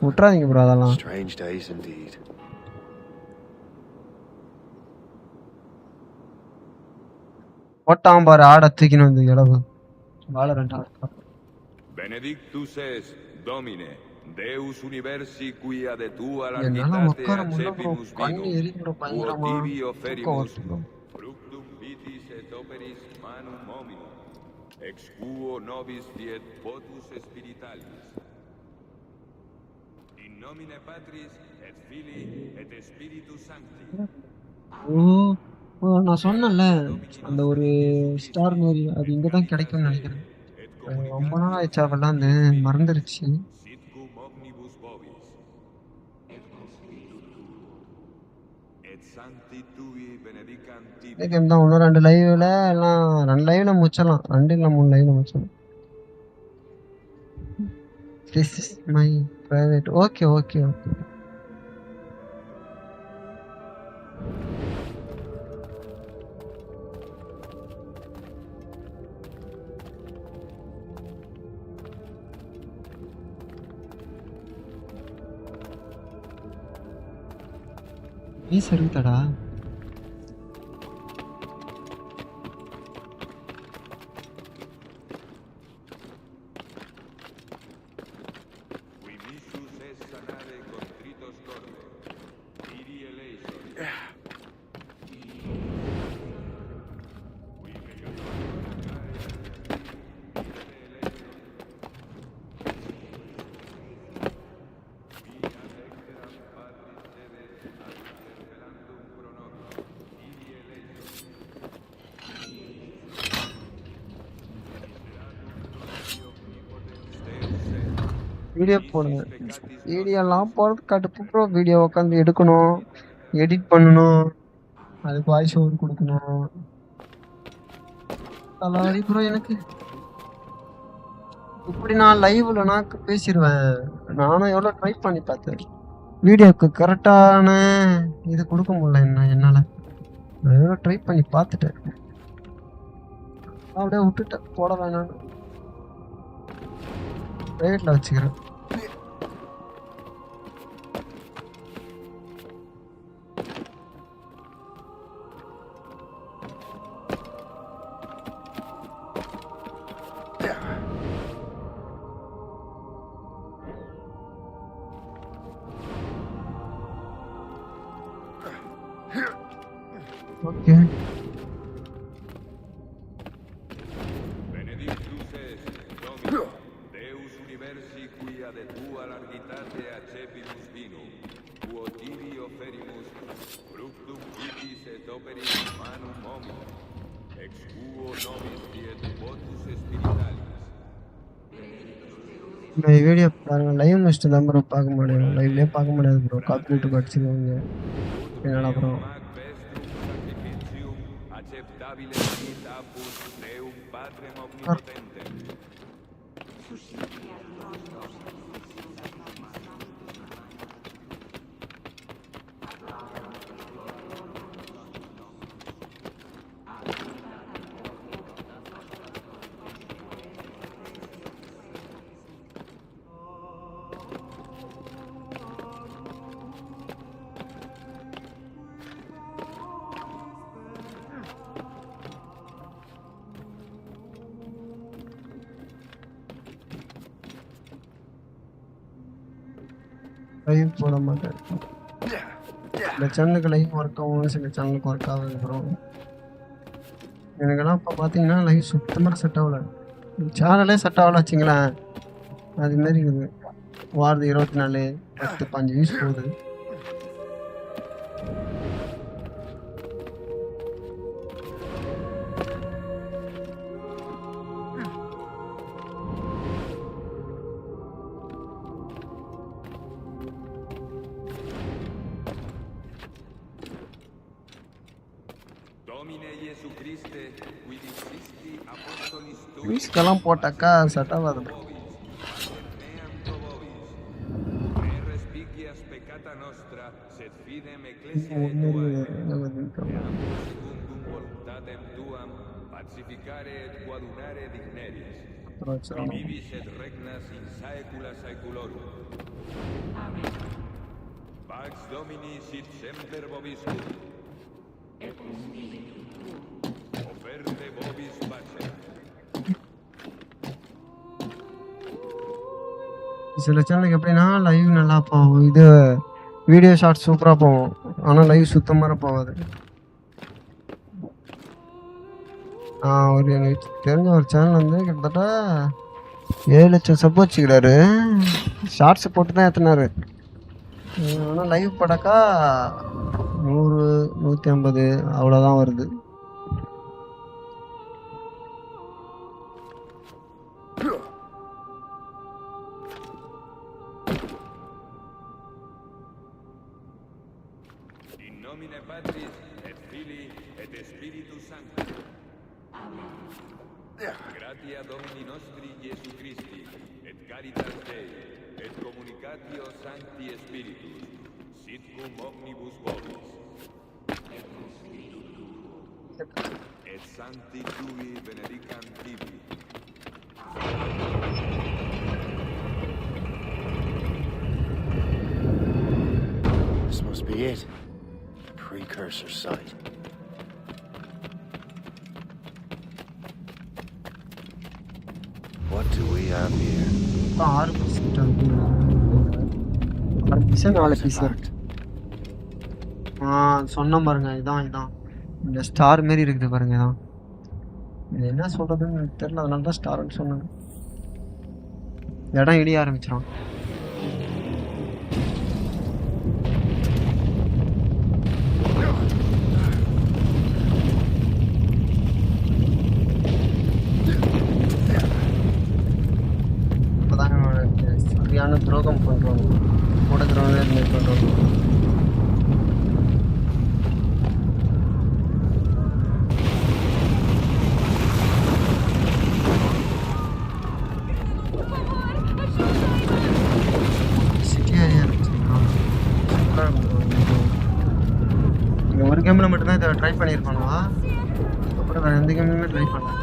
விட்றாதீங்க ப்ரோ. அதெல்லாம் போட்டான் பாரு. ஆட தூக்கின்னு வந்து இளவு வாழறேன்டா. Benedictus es Domine Deus universi quia de tua largitate accepimus vinum uotivi oferimus fructum vitis et operis manum hominum ex quo nobis fiet potus spiritualis in nomine Patris et Filii et Spiritus Sancti. நான் சொன்னேன்ல அந்த ஒரு star மாரி அது இங்கே தான் கிடைக்கும்னு நினைக்கிறேன். ரொம்ப நாள் ஆயிடுச்சா விளாண்டு மறந்துருச்சு. கேம் தான் இன்னும் 2 லைவ்ல எல்லாம் 2 லைவ்ல முடிச்சிடலாம். 2 இல்லை 3 லைவ்ல முடிச்சிடலாம். This is my private. Okay. நீ சரிதடா. வீடியோ போடுங்க. வீடியோலாம் போடுறது கடுப்பு ப்ரோ. வீடியோ உட்காந்து எடுக்கணும், எடிட் பண்ணணும், அதுக்கு வாய்ஸ் ஓவர் கொடுக்கணும். தலைவலி ப்ரோ எனக்கு. இப்படி நான் லைவ்லனா பேசிடுவேன். நானும் எவ்வளோ ட்ரை பண்ணி பார்த்தேன். வீடியோக்கு கரெக்டான இது கொடுக்க முடியல என்னால். நான் எவ்வளோ ட்ரை பண்ணி பார்த்துட்டேன். அப்படியே விட்டுட்டேன். போட வேணாம், ப்ரைவேட்டில் வச்சுக்கிறேன். ஓகே. வீடியோ பாருங்க. லைவ் முடிச்சுட்டு தான் ப்ரோ பார்க்க முடியும். லைவ்லேயே பார்க்க முடியாது ப்ரோ. காப்பிரைட் படிச்சிருவாங்க. என்னால் அப்புறம் லைவ் போட மாட்டேன். இந்த சேனலுக்கு லைவ் ஒர்க் ஆகும், சில சேனலுக்கு ஒர்க் ஆகுது ப்ரோ. எனக்கெல்லாம் இப்போ பார்த்தீங்கன்னா லைவ் சுத்தமாக செட் ஆகல. சேனலே செட் ஆகல வச்சிங்களேன். அதுமாரி இருக்குது. வாரது 24 10 5 வியூஸ் போகுது. வியூஸ்க்கெல்லாம் போட்டாக்கா செட் ஆகாது. சில சேனலுக்கு எப்படின்னா லைவ் நல்லா போகும், இது வீடியோ ஷார்ட் சூப்பராக போகும். ஆனால் லைவ் சுத்தமாக போகாது. ஒரு எனக்கு தெரிஞ்ச ஒரு சேனல் வந்து கிட்டத்தட்ட 7 லட்சம் சப் வச்சுக்கிறாரு. ஷார்ட்ஸ் போட்டு தான் ஏற்றினாரு. ஆனால் லைவ் படாக்கா 100, 150 அவ்வளோதான் வருது. Gratia Domini nostri Iesu Christi, et caritas Dei, et communicatio Sancti Spiritus, sit cum omnibus vobis. Et Sancti Tui benedicam tibi. This must be it. The precursor site. What do we have here? 6 piece 6 piece 4 piece சொன்ன பாருங்க. இதான் இந்த star மாரி இருக்குது பாருங்க. இதான் இது என்ன சொல்றதுன்னு தெரியல, அதனால தான் ஸ்டார்னு சொன்னாங்க. இடம் இடிய ஆரம்பிச்சிடும். சரியான துரோகம் பண்றோம், கூட துரோகம் பண்றோம். ஒரு கேம்ல மட்டும்தான் இதை ட்ரை பண்ணியிருப்பானுவா, அப்புறம் வேற எந்த கேம்லையுமே ட்ரை பண்ணல.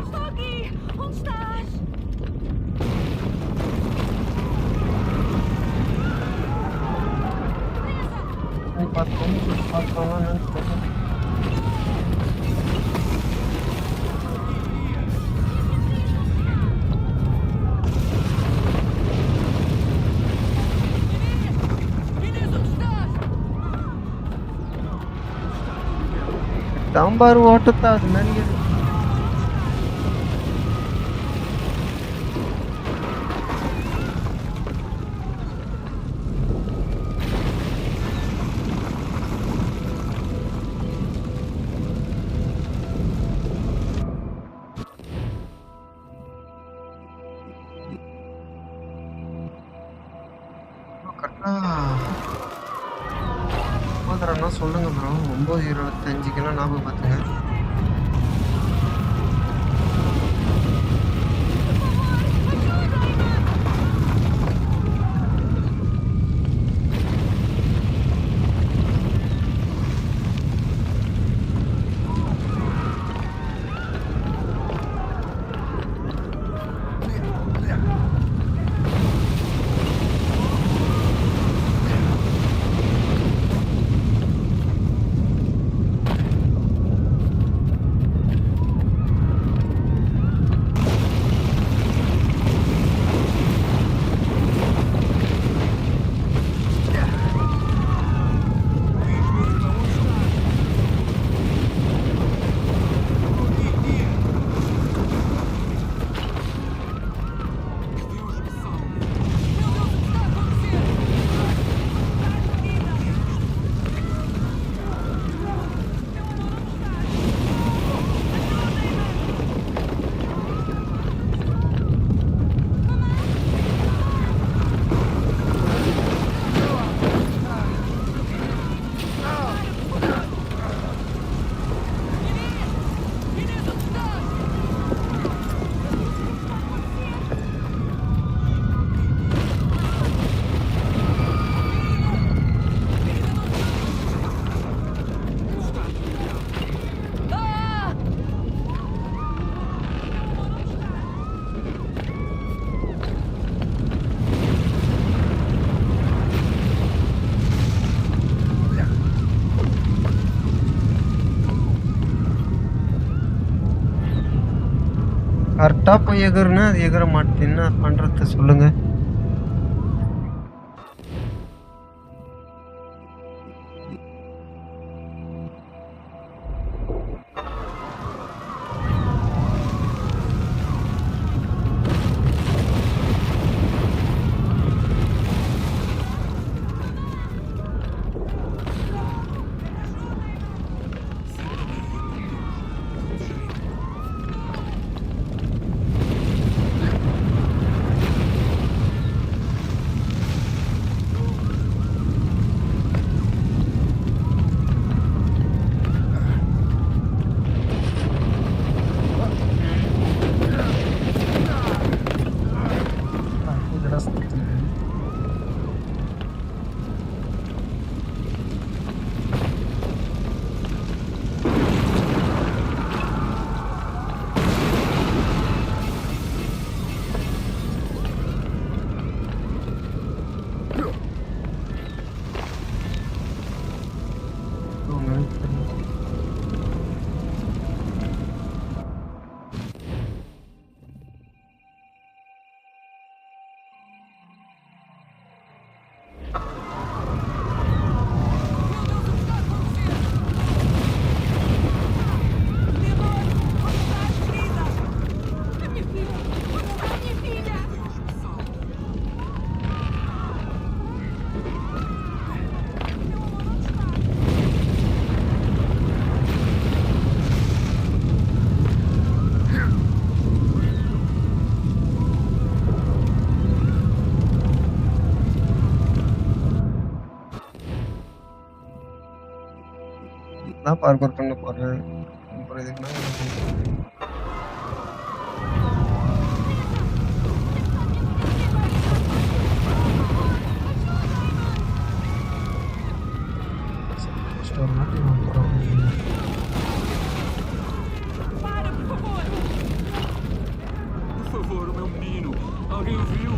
சாம்பார் ஓட்டத்தா அது மாதிரி கரெக்டாக சொல்லுங்க ப்ரோ. 9:25 ஞாபகம் பார்த்துங்க. கரெக்டாக போய் எகிறனா அது எகிற மாட்டேன். என்ன பண்ணுறது சொல்லுங்கள். தான் பார்க்கர் பண்ண போறேன். அப்புறம் இதுக்கு ஒரு நாட்டி வந்துடும். Por favor, meu menino. Alguém o viu?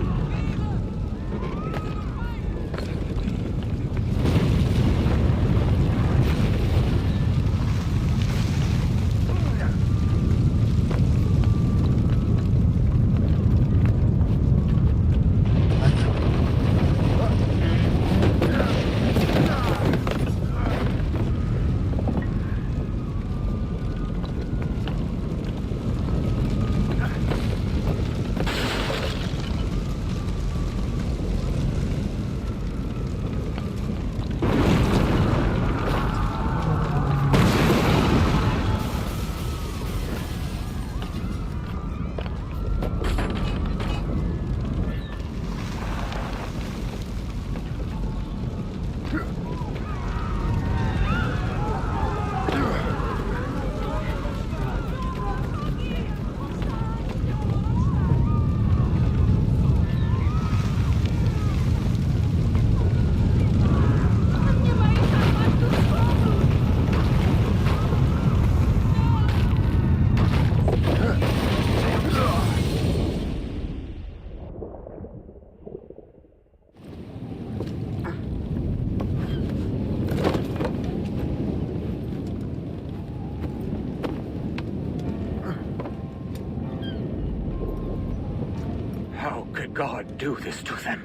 God do this to them?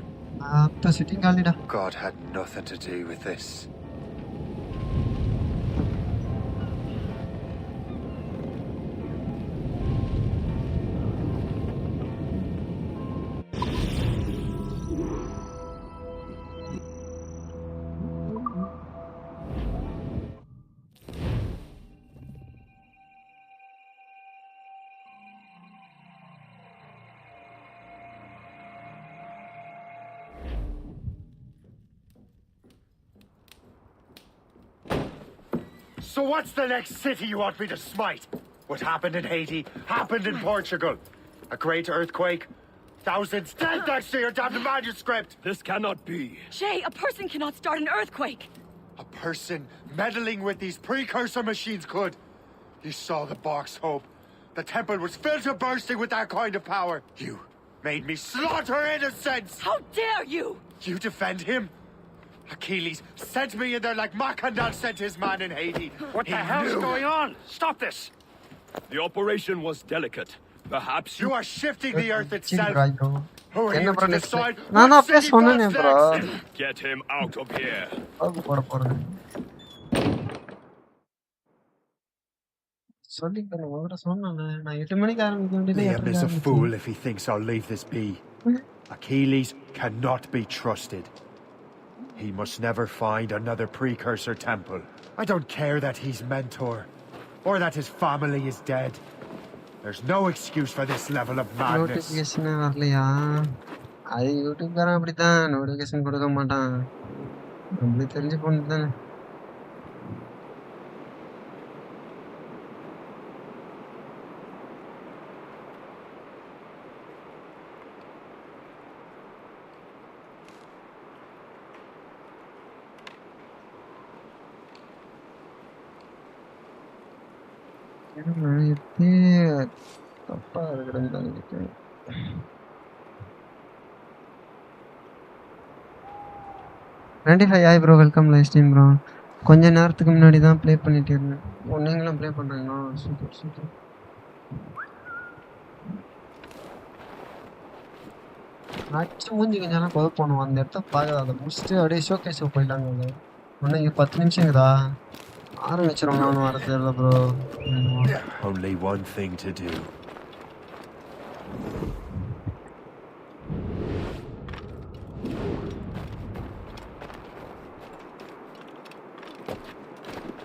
God had nothing to do with this. So what's the next city you want me to smite? What happened in Haiti happened in Portugal. A great earthquake. Thousands dead next to your damned manuscript. This cannot be. Shay, a person cannot start an earthquake. A person meddling with these precursor machines could. You saw the box, Hope. The temple was filled to bursting with that kind of power. You made me slaughter innocents. How dare you? You defend him? Achilles sent me in there like Macandal sent his man in Haiti. What the hell's going on? Stop this! The operation was delicate. Perhaps you are shifting the earth itself. Who are you to decide what city goes next? Get him out of here. Liam is a fool if he thinks I'll leave this be. Achilles cannot be trusted. He must never find another precursor temple. I don't care that he's mentor, or that his family is dead. There's no excuse for this level of madness. தப்பா இருக்குதுன்னு தான் நினைக்கிறேன். Hi bro, welcome live stream bro. கொஞ்ச நேரத்துக்கு முன்னாடி தான் play பண்ணிட்டு இருந்தேன். நீங்களும் ப்ளே பண்ணுறீங்களா? Super super. அடிச்சு மூஞ்சி கொஞ்சம் கொலை பண்ணுவோம். அந்த இடத்த பார்க்காத, அதை முடிச்சுட்டு அப்படியே ஷோகேஸுக்கு போயிட்டாங்க. இன்னும் இங்கே 10 நிமிஷங்குதா ஆரம்பிச்சிடும். நானும் வர தெரியல bro. Only one thing to do.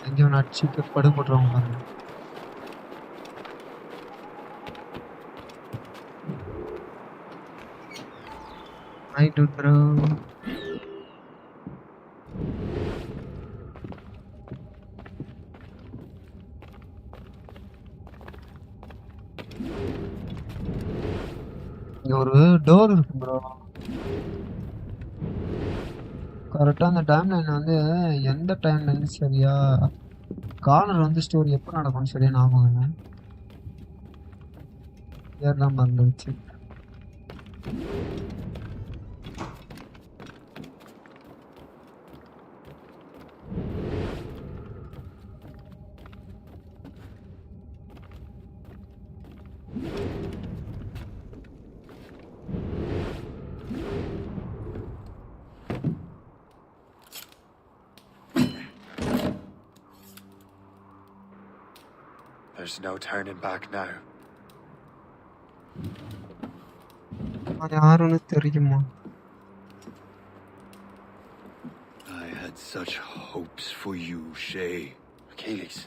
எங்கேயோ நடிச்சு படு போட்டுருவாங்க பாருங்க. Hi dude bro. ஒரு டோர் இருக்கு ப்ரோ. கரெக்டா அந்த டைம் லைன் வந்து எந்த டைம் லைன் சரியா கார்னர் வந்து ஸ்டோரி எப்போ நடக்கும்னு சரியா ஞாபகங்க. பேர்லாம் மறந்துச்சு. There's no turning back now. யாருன்னு தெரியுமா? I had such hopes for you, Shay. Achilles,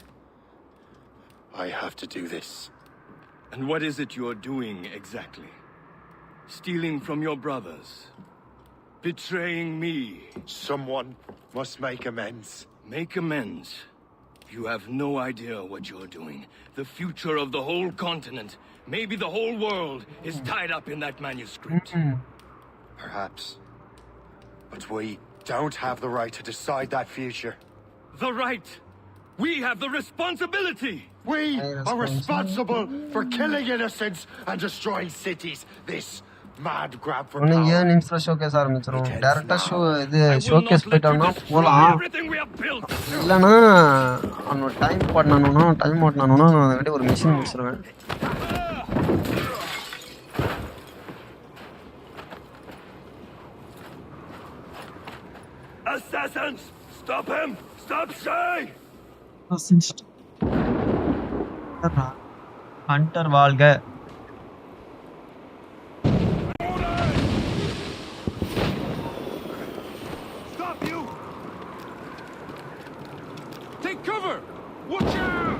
I have to do this. And what is it you're doing exactly? Stealing from your brothers? Betraying me? Someone must make amends. Make amends? You have no idea what you're doing. The future of the whole continent, maybe the whole world, is tied up in that manuscript. Perhaps. But we don't have the right to decide that future. The right? We have the responsibility! We are responsible for killing innocents and destroying cities. This mad grab for power. 7 நிமிஷத்துல showcase ஆரம்பிச்சிரும். டைரக்டா இது showcase போயிட்டோம்னா போலாம். இல்லைன்னா அவனோட time ஓட்டணும்னா நான் அதை விட ஒரு மிஷின் முடிச்சிருவேன். Assassins! Stop him! Stop Shay! Hunter வாழ்க. Stop you! Take cover! Watch out!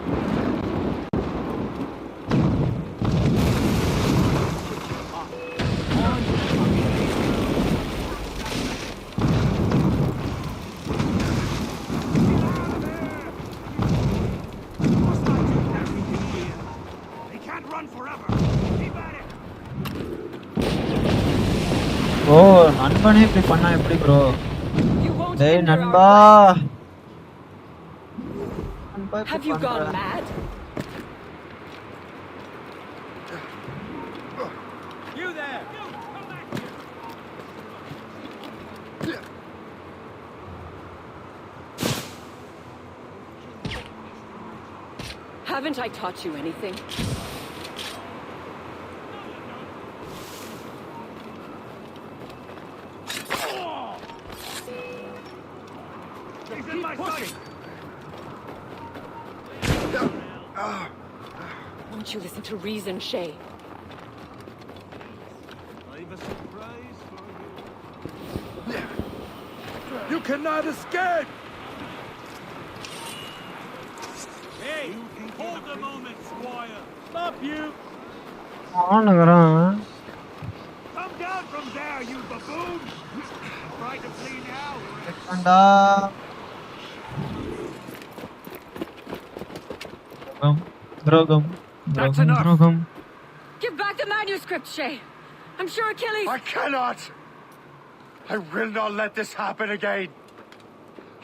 ஓ நண்பனே இப்படி பண்ணா எப்படி ப்ரோ? டேய் நண்பா. Have you gone mad? You there! Come back here! Haven't I taught you anything? He's in my sight! Won't you listen to reason, Shay? I've a surprise for you. You cannot escape! Hey, hold a moment, Squire. Stop you! Come down from there, you buffoon! Try to flee now. That's enough. Give back the manuscript, Shay. I'm sure Achilles... I cannot! I will not let this happen again.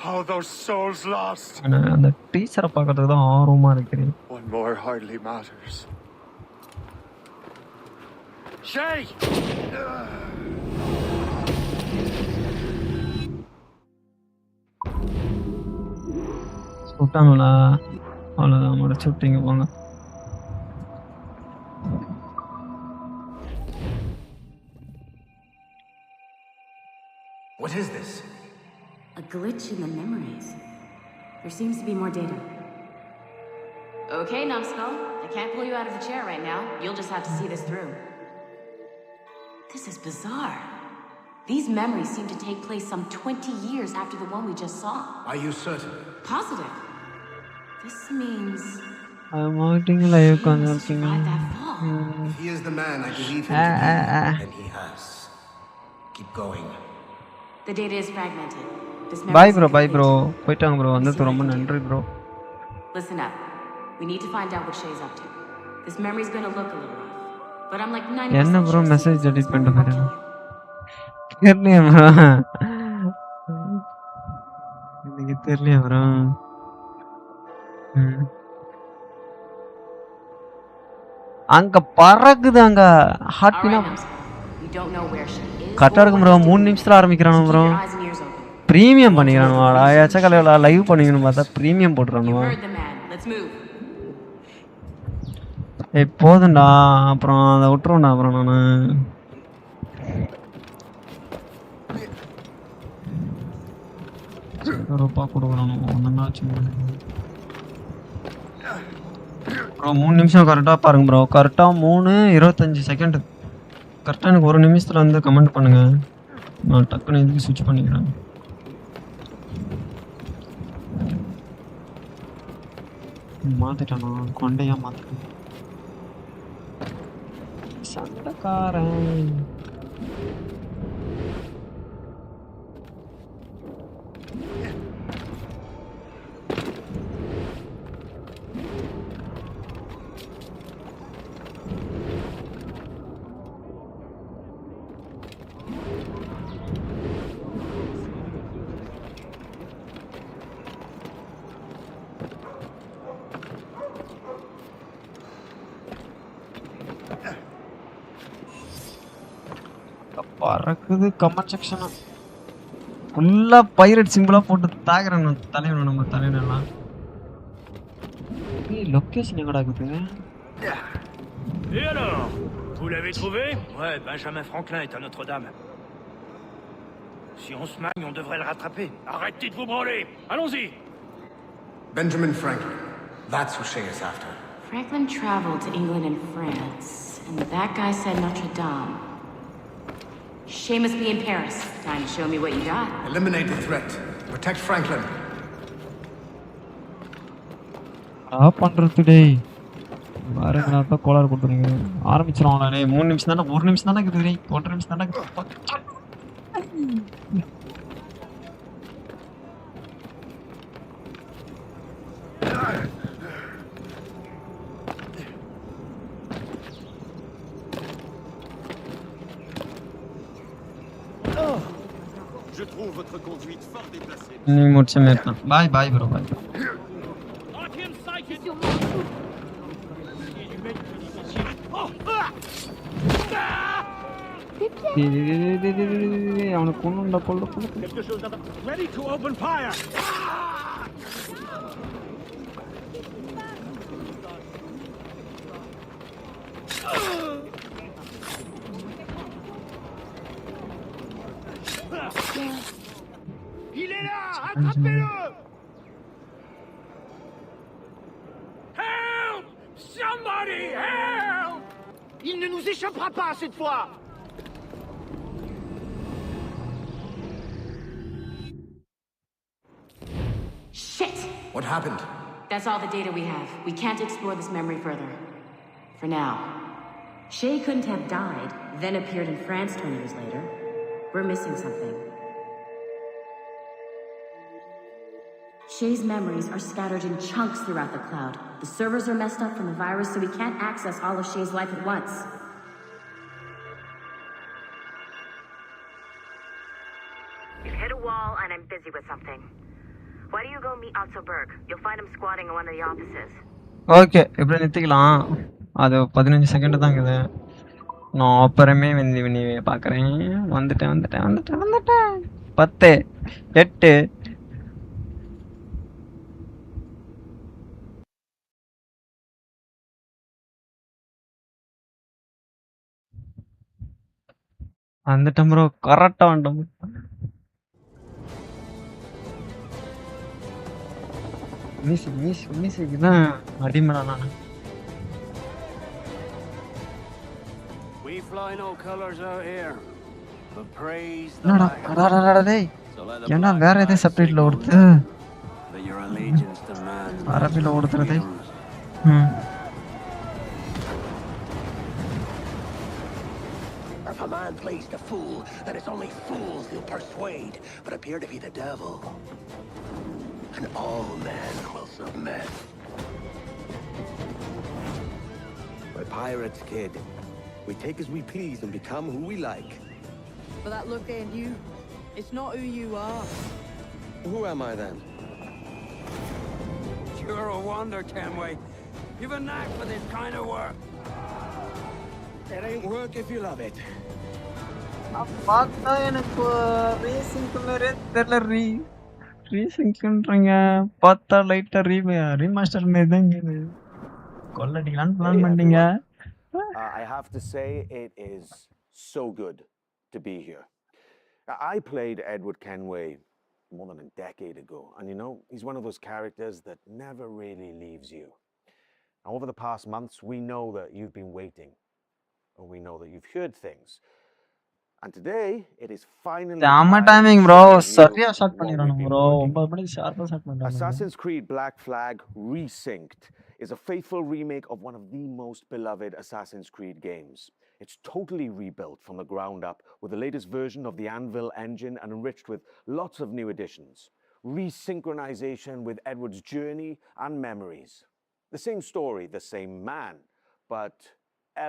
All those souls lost. அந்த டீச்சரை பார்க்கறதுக்கு தான் ஆர்வமா இருக்கிறேன். One more hardly matters. Shay! சுட்டாங்களா? அவ்வளோதான் முடிச்சு விட்டீங்க போங்க. What is this? A glitch in the memories. There seems to be more data. Okay, Numbskull. I can't pull you out of the chair right now. You'll just have to see this through. This is bizarre. These memories seem to take place some 20 years after the one we just saw. Are you certain? Positive. This means... I'm waiting live consulting. He is the man I believe him to be, and he has. Keep going. The data is fragmented. Bye bro. போய்ட்டாங்க bro. வந்தது ரொம்ப நன்றி bro. Listen up. We need to find out what Shay's up to. This memory's gonna look a little rough. but I'm like என்ன 90% bro sure message Caesar delete was பண்ணிட்டு working போயிட்டேன். with you. தெரியலையா bro, எனக்கு தெரியலையா bro. அங்க பறக்குது, அங்க heart பீனா We don't know where she is. கரெக்டா இருக்கும் ப்ரோ. 3 நிமிஷத்துல ஆரம்பிக்கிறானு ப்ரோ. பிரீமியம் பண்ணிக்கிறானுவாடா. ஏச்சக்கலையில லைவ் பண்ணிக்கணும் பார்த்தா பிரீமியம் போட்டுறானுவா. ஏய் போதும்டா, அப்புறம் அதை விட்டுருவேன்டா. அப்புறம் நான் ரூபா கொடுக்குறானு ஒன்றுனாச்சு ப்ரோ. 3 நிமிஷம் கரெக்டாக பாருங்க ப்ரோ. கரெக்டாக 3:25 செகண்ட். கரெக்டாக எனக்கு 1 நிமிஷத்தில் வந்து கமெண்ட் பண்ணுங்க. நான் டக்குன்னு இதுக்கு ஸ்விட்ச் பண்ணிக்கிறேன். மாத்திட்டானா? கொண்டையா மாத்திட்டேன். சண்டைக்காரன் பறக்குது. கமெண்ட் செக்ஷன் ஃபுல்லா பைரட் சிம்பிளா போட்டு தாக்குறேன் தலைவன். நம்ம தலைவனெல்லாம் லொகேஷன் எங்கடா இருக்குது? Et alors, vous l'avez trouvé? Ouais, Benjamin Franklin est à Notre-Dame. Si on se magne, on devrait le rattraper. Arrêtez de vous branler. Allons-y. Benjamin Franklin. That's who Shay is after. Franklin traveled to England and France, and that guy said Notre Dame. Shay must be in Paris. Time to show me what you got. Eliminate the threat. Protect Franklin. பண்றது டேய் பாருங்க. நான் தான் கோளாறு கொடுத்துறீங்க. ஆரம்பிச்சிருவாங்களா? டேய் 3 நிமிஷம் தானே, 1 நிமிஷம் தானே இருக்குது. 1.5 நிமிஷம் தானே. Je trouve votre conduite fort déplacée. நீ முடிச்ச மாதிரி தான். பாய் பாய் ப்ரோ, பாய். அவனுக்கு கொண்டுண்டா கொள்ள Ready to open fire. Il est là! Attrapez-le! Help! Somebody help! Il ne nous échappera pas cette fois! Shit! What happened? That's all the data we have. We can't explore this memory further. For now. Shay couldn't have died, then appeared in France 20 years later. We're missing something. Shay's memories are scattered in chunks throughout the cloud. The servers are messed up from the virus, so we can't access all of Shay's life at once. You've hit a wall, and I'm busy with something. Why do you go meet Otzelberg? You'll find him squatting in one of the offices. Okay, இப்படி நிறுத்திக்கலாம். அது 15 second தான் இருக்குது. நான் அப்புறமே வந்து பார்க்குறேன். வந்துட்டேன் 10 8 வந்துட்டேன் ப்ரோ. கரெக்டாக வந்துட்டோம். மியூசிக் தான் அடிமடா நான். We fly no colors out here, but praise the என்னடா light. அடடடடா டேய், ஏன்னா வேற எதே சப்டைட்டில் ஓடுது. That your allegiance to man. அரபியில் ஓடுறது. If a man plays the fool, then it's only fools he'll persuade, but appear to be the devil. And all men will submit. We're pirates, kid. We take as we please and become who we like. But that look ain't you. It's not who you are. Who am I then? You're a wonder, Kenway. You've a knack for this kind of work. It ain't work if you love it. பார்த்தா எனக்கு ரீசிங்க்கு மாதிரியே தெரியல. ரீசிங்க்குன்றீங்க, பார்த்தா லைட்டா remaster மாதிரி தான் இருக்குது. கொள்ளடிக்கலான்னு plan பண்ணிட்டீங்க. I have to say it is so good to be here. I played Edward Kenway more than a decade ago, and you know, he's one of those characters that never really leaves you. Over the past months, we know that you've been waiting, or we know that you've heard things. And today, it is finally timing, bro. சரியா shot பண்ணிரானு bro. 9 மணிக்கு ஷார்ப்பா shot பண்றாங்க. Assassin's Creed Black Flag Resynced is a faithful remake of one of the most beloved Assassin's Creed games. It's totally rebuilt from the ground up with the latest version of the Anvil engine and enriched with lots of new additions. Resynchronization with Edward's journey and memories. The same story, the same man, but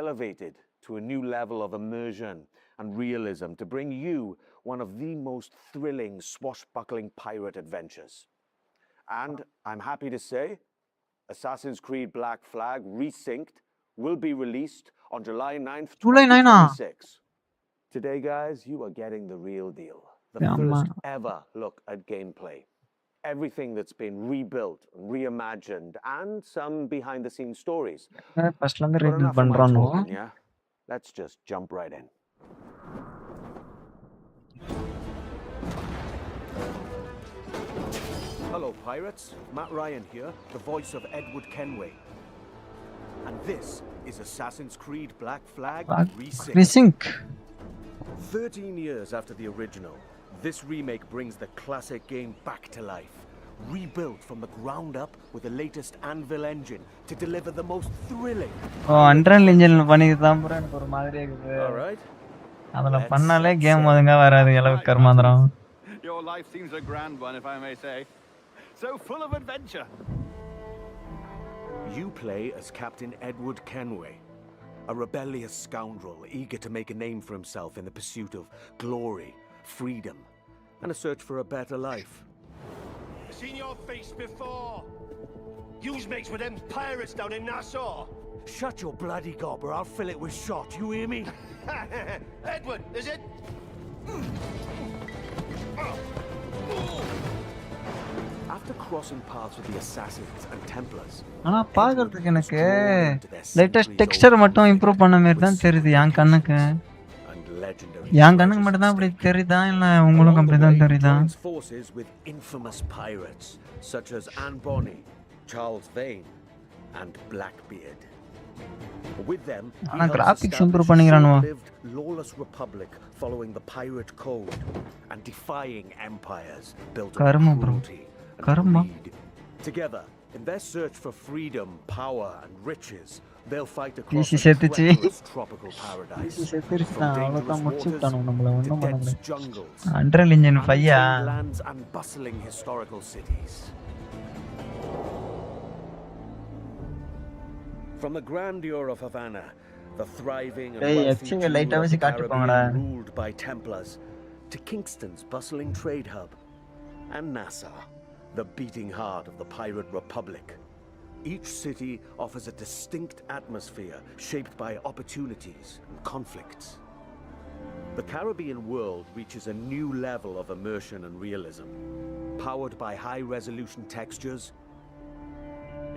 elevated to a new level of immersion and realism to bring you one of the most thrilling, swashbuckling pirate adventures. And I'm happy to say, Assassin's Creed Black Flag Resynced will be released on July 9th, 2026. Today, guys, you are getting the real deal. The first ever look at gameplay. Everything that's been rebuilt, reimagined, and some behind-the-scenes stories. But enough of my talking, yeah? Let's just jump right in. Hello, pirates. Matt Ryan here, the voice of Edward Kenway. And this is Assassin's Creed Black Flag Resync. 13 years after the original, this remake brings the classic game back to life. Rebuilt from the ground up with the latest Anvil engine to deliver the most thrilling. Unreal Engine பண்ணிதான் bro எனக்கு ஒரு மாதிரியா இருக்குது. All right. அதல பண்ணாலே game ஒழுங்கா வராது அளவுக்கு கர்மாந்திரம். Your life seems a grand one, if I may say. So full of adventure. You play as Captain Edward Kenway, a rebellious scoundrel eager to make a name for himself in the pursuit of glory, freedom, and a search for a better life. I've seen your face before. Yous mates with them pirates down in Nassau. Shut your bloody gob or I'll fill it with shot, you hear me? Edward, is it? After crossing paths with the Assassins and Templars, ஆனா பாக்கிறதுக்கு எனக்கு latest texture மட்டும் improve பண்ண மாதிரி தான் தெரியுது என் கண்ணுக்கு. என் கண்ணுக்கு மட்டும் தான் அப்படி தெரியுதா இல்ல உங்களுக்கு அப்படி தான் தெரியுதா? Forces with infamous pirates such as Anne Bonny, Charles Vane, and Blackbeard. With them, ஆனா கிராபிக்ஸ் இம்ப்ரூவ் பண்ணிக்கறானோ? Lawless republic following the pirate code and defying empires built on cruelty and greed. Together, in their search for freedom, power, and riches, they'll fight across a treacherous tropical paradise. From dangerous waters to dense jungles, Unreal Engine 5 lands and bustling historical cities. From the grandeur of Havana, the thriving and wealthy jewel of the Caribbean ruled by Templars, to Kingston's bustling trade hub, and Nassau, the beating heart of the pirate republic. Each city offers a distinct atmosphere shaped by opportunities and conflicts. The Caribbean world reaches a new level of immersion and realism, powered by high-resolution textures,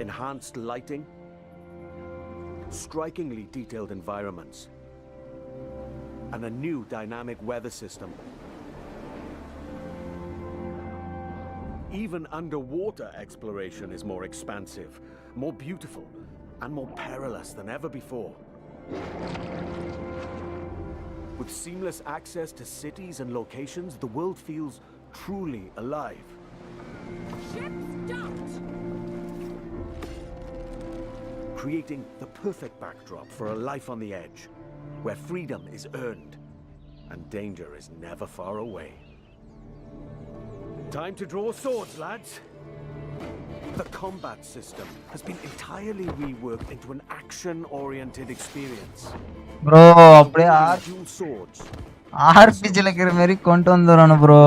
enhanced lighting, strikingly detailed environments, and a new dynamic weather system. Even underwater exploration is more expansive, more beautiful, and more perilous than ever before. With seamless access to cities and locations, the world feels truly alive. Ship stopped! Creating the perfect backdrop for a life on the edge, where freedom is earned and danger is never far away. Time to draw swords, lads. The combat system has been entirely reworked into an action-oriented experience. Bro, அப்படியே dual swords. ஆர்பிஜில இருக்கிற மாதிரி கொண்டு வந்துறானு bro.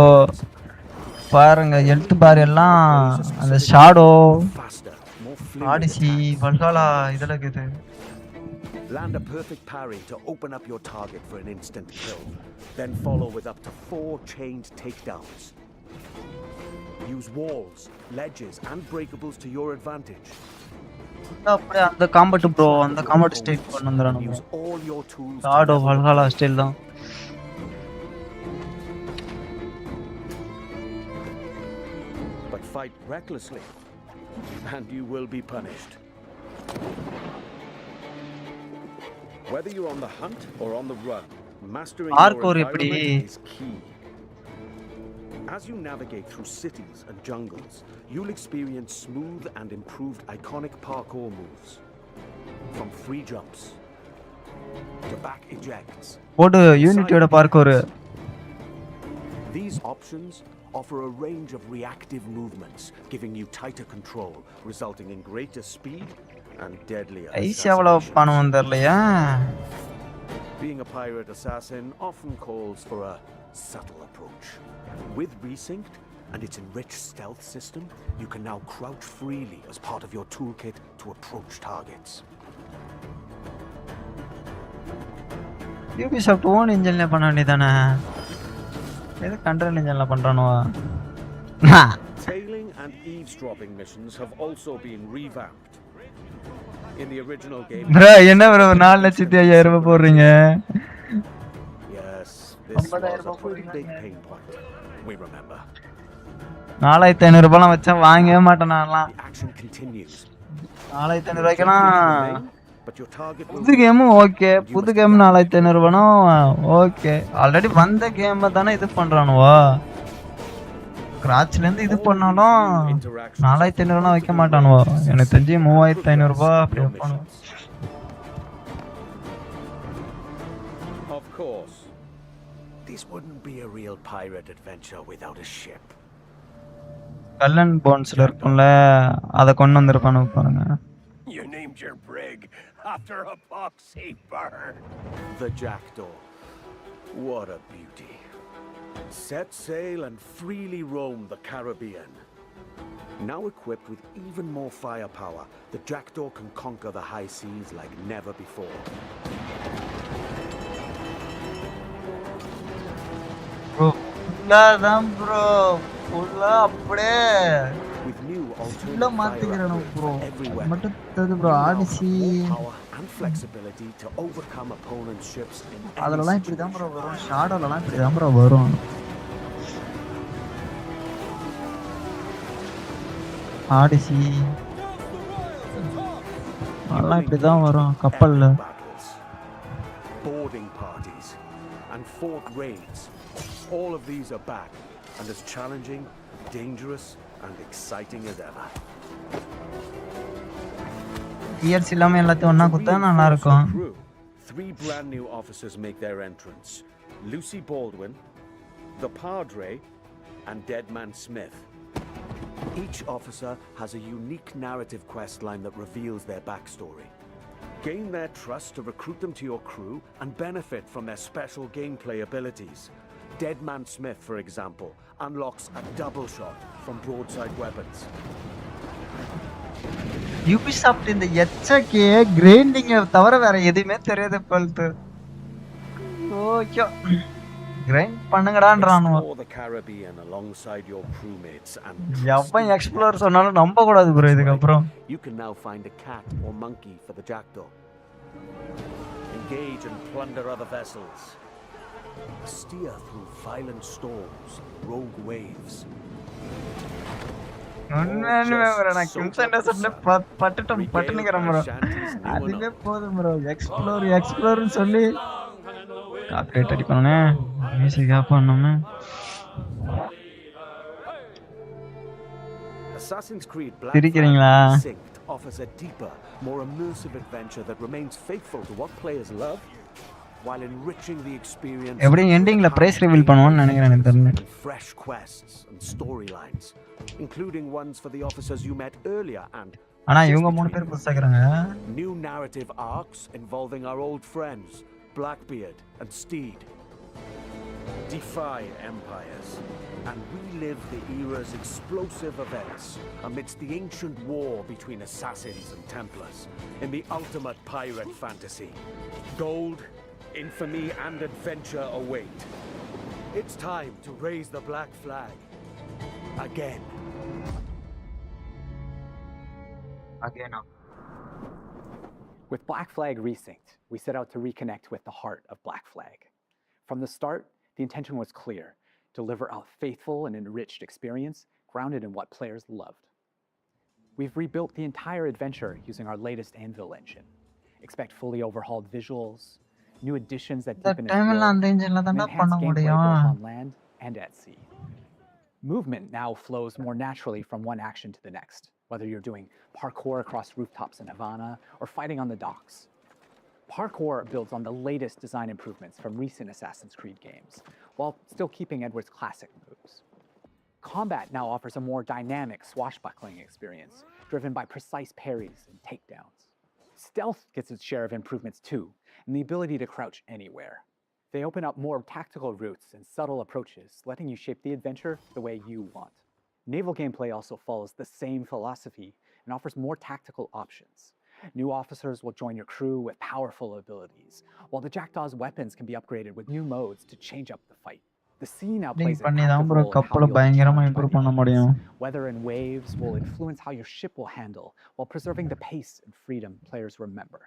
பாருங்க health பார் எல்லாம் அந்த shadow odyssey வல்காலா இதெல்லாம் இருக்குது. Land a perfect parry to open up your target for an instant kill. Then follow with up to 4 chained takedowns. Use walls, ledges, and breakables to your advantage. அப்படியே அந்த combat bro, அந்த combat style கொண்டு வந்துறானு. Use all your tools. Shadow வல்காலா style தான். But fight recklessly, and you will be punished. Whether you're on the hunt or on the run, mastering your environment is key. As you navigate through cities and jungles, you'll experience smooth and improved iconic parkour moves. From free jumps to back ejects. What Unityயோட parkour. These options offer a range of reactive movements, giving you tighter control, resulting in greater speed and deadlier assassinations. Being a pirate assassin often calls for a subtle approach. With Resynced and its enriched stealth system, you can now crouch freely as part of your toolkit to approach targets. Ubisoft own engine la panna vendidana. Edha control engine la pandrano. Tailing and eavesdropping missions have also been revamped. In the original game, bro, enna bro 4,50,000 ரூபாய் போடுறீங்க? Yes, this was a pretty big pain point. We remember. 4,500 ரூபாய்லாம் வச்சா வாங்கவே மாட்டேன் நான்லாம். Action continues. 4,500 ரூபாய்க்குலாம் புது game okay, புது game 4,500 ரூபாய்னா okay. Already வந்த game தானே இது பண்றானுவா. ஸ்க்ராட்ச்ல இருந்து இது பண்ணாலும் 4,500 ரூபாய் வைக்க மாட்டானுவா. எனக்கு தெரிஞ்சு 3,500 ரூபாய் அப்படி வைப்பானு. Of course. This wouldn't be a real pirate adventure without a ship. Kallan போன்ஸ்ல இருக்கும்ல, அத கொண்டு வந்திருப்பானு பாருங்க. You named your brig after a boxy bird. The Jackdaw. What a beauty. Set sail and freely roam the Caribbean. Now equipped with even more firepower, the Jackdaw can conquer the high seas like never before. Bro, bro. அப்படியே with new alternative மாத்திக்கறானு bro. மட்டும் bro odyssey and flexibility to overcome opponents' ships in அதெல்லாம் இப்படி தான் bro வரும். ஷாடோலலாம் இப்படி தான் bro வரும். Odyssey அதெல்லாம் இப்படி தான் வரும் கப்பல்ல. boarding parties and fort raids, all of these are back and as challenging, dangerous and exciting as ever. Gears இல்லாம எல்லாத்தையும் ஒண்ணா குத்தா நல்லா இருக்கும். 3 brand new officers make their entrance. Lucy Baldwin, the Padre, and Deadman Smith. Each officer has a unique narrative quest line that reveals their backstory. Gain their trust to recruit them to your crew and benefit from their special gameplay abilities. Deadman Smith, for example, unlocks a double shot from broadside weapons. Ubisoft in the எச்சக்கே grinding தவிர வேற எதுவுமே தெரியாது பல்து. ஓகே grind பண்ணுங்கடான்றானுவோ. The Caribbean alongside your crewmates and எவன் explore சொன்னாலும் நம்ப கூடாது bro இதுக்கு அப்புறம். You can now find a cat or monkey for the Jackdaw. Engage and plunder other vessels. Steer through violent storms, rogue waves. நான் கிம்சன்டஸ்ல பட்டுனுங்கறேன் bro. அதுவே போதும் bro. எக்ஸ்ப்ளோர்னு சொல்லி காப்பிரைட் அடிக்கணும்னே. மியூசிக் ஆஃப் பண்ணனுமே. Assassin's Creed Black Flag offers a deeper, more immersive adventure that remains faithful to what players love while enriching the experience எப்படி எண்டிங்ல price reveal பண்ணுவான்னு நினைக்கிறேன் எனக்கு தெரிஞ்சு. and fresh quests and storylines, including ones for the officers you met earlier and ஆனா இவங்க மூணு பேர் புதுசாக்குறாங்க. new narrative arcs involving our old friends Blackbeard and Steed. Defy empires and relive the era's explosive events amidst the ancient war between assassins and Templars in the ultimate pirate fantasy. Gold, infamy, and adventure await. It's time to raise the black flag again. With Black Flag Resynced, we set out to reconnect with the heart of Black Flag. From the start, the intention was clear: deliver a faithful and enriched experience grounded in what players loved. We've rebuilt the entire adventure using our latest Anvil engine. Expect fully overhauled visuals, new additions that deepen its lore, and enhance gameplay both on land and at sea. Movement now flows more naturally from one action to the next, whether you're doing parkour across rooftops in Havana or fighting on the docks. Parkour builds on the latest design improvements from recent Assassin's Creed games, while still keeping Edward's classic moves. Combat now offers a more dynamic swashbuckling experience, driven by precise parries and takedowns. Stealth gets its share of improvements too, and the ability to crouch anywhere. They open up more tactical routes and subtle approaches, letting you shape the adventure the way you want. Naval gameplay also follows the same philosophy and offers more tactical options. New officers will join your crew with powerful abilities, while the Jackdaw's weapons can be upgraded with new modes to change up the fight. The sea now plays an active role in how you'll challenge by the elements. Weather and waves will influence how your ship will handle, while preserving the pace and freedom players remember.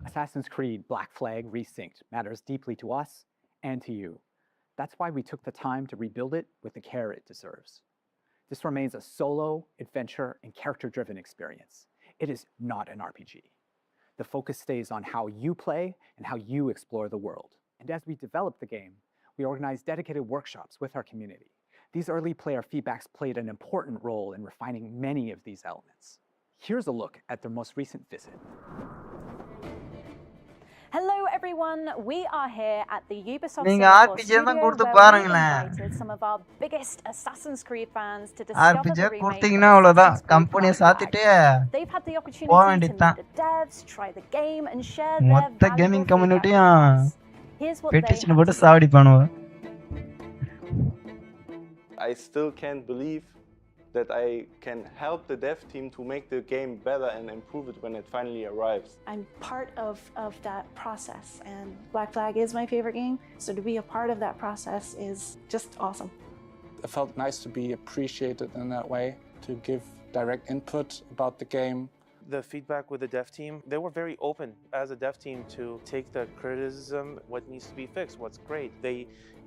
Assassin's Creed Black Flag Resynced matters deeply to us and to you. That's why we took the time to rebuild it with the care it deserves. This remains a solo, adventure, and character-driven experience. It is not an RPG. The focus stays on how you play and how you explore the world. And as we develop the game, we organize dedicated workshops with our community. These early player feedbacks played an important role in refining many of these elements. Here's a look at their most recent visit. Hello everyone, we are here at the Ubisoft நீங்க Singapore RPG studio தான் கொடுத்து where we பாருங்களேன். invited some of our biggest Assassin's Creed fans to discover RPG the remake கொடுத்தீங்கன்னா of அவ்வளவுதான். Assassin's Creed கம்பெனியை Black Flag. சாத்திட்டு They've had the போக opportunity to meet வேண்டியதுதான். the devs, try the game and share their மொத்த valuable gaming feedback கம்யூனிட்டியும் with us. Here's what they petition had போட்டு to say. சாவடி பண்ணுவோம். I still can't believe that I can help the dev team to make the game better and improve it when it finally arrives. I'm part of that process, and Black Flag is my favorite game, so to be a part of that process is just awesome. It felt nice to be appreciated in that way, to give direct input about the game. The feedback with the dev team, they were very open as a dev team to take the criticism, what needs to be fixed, what's great. They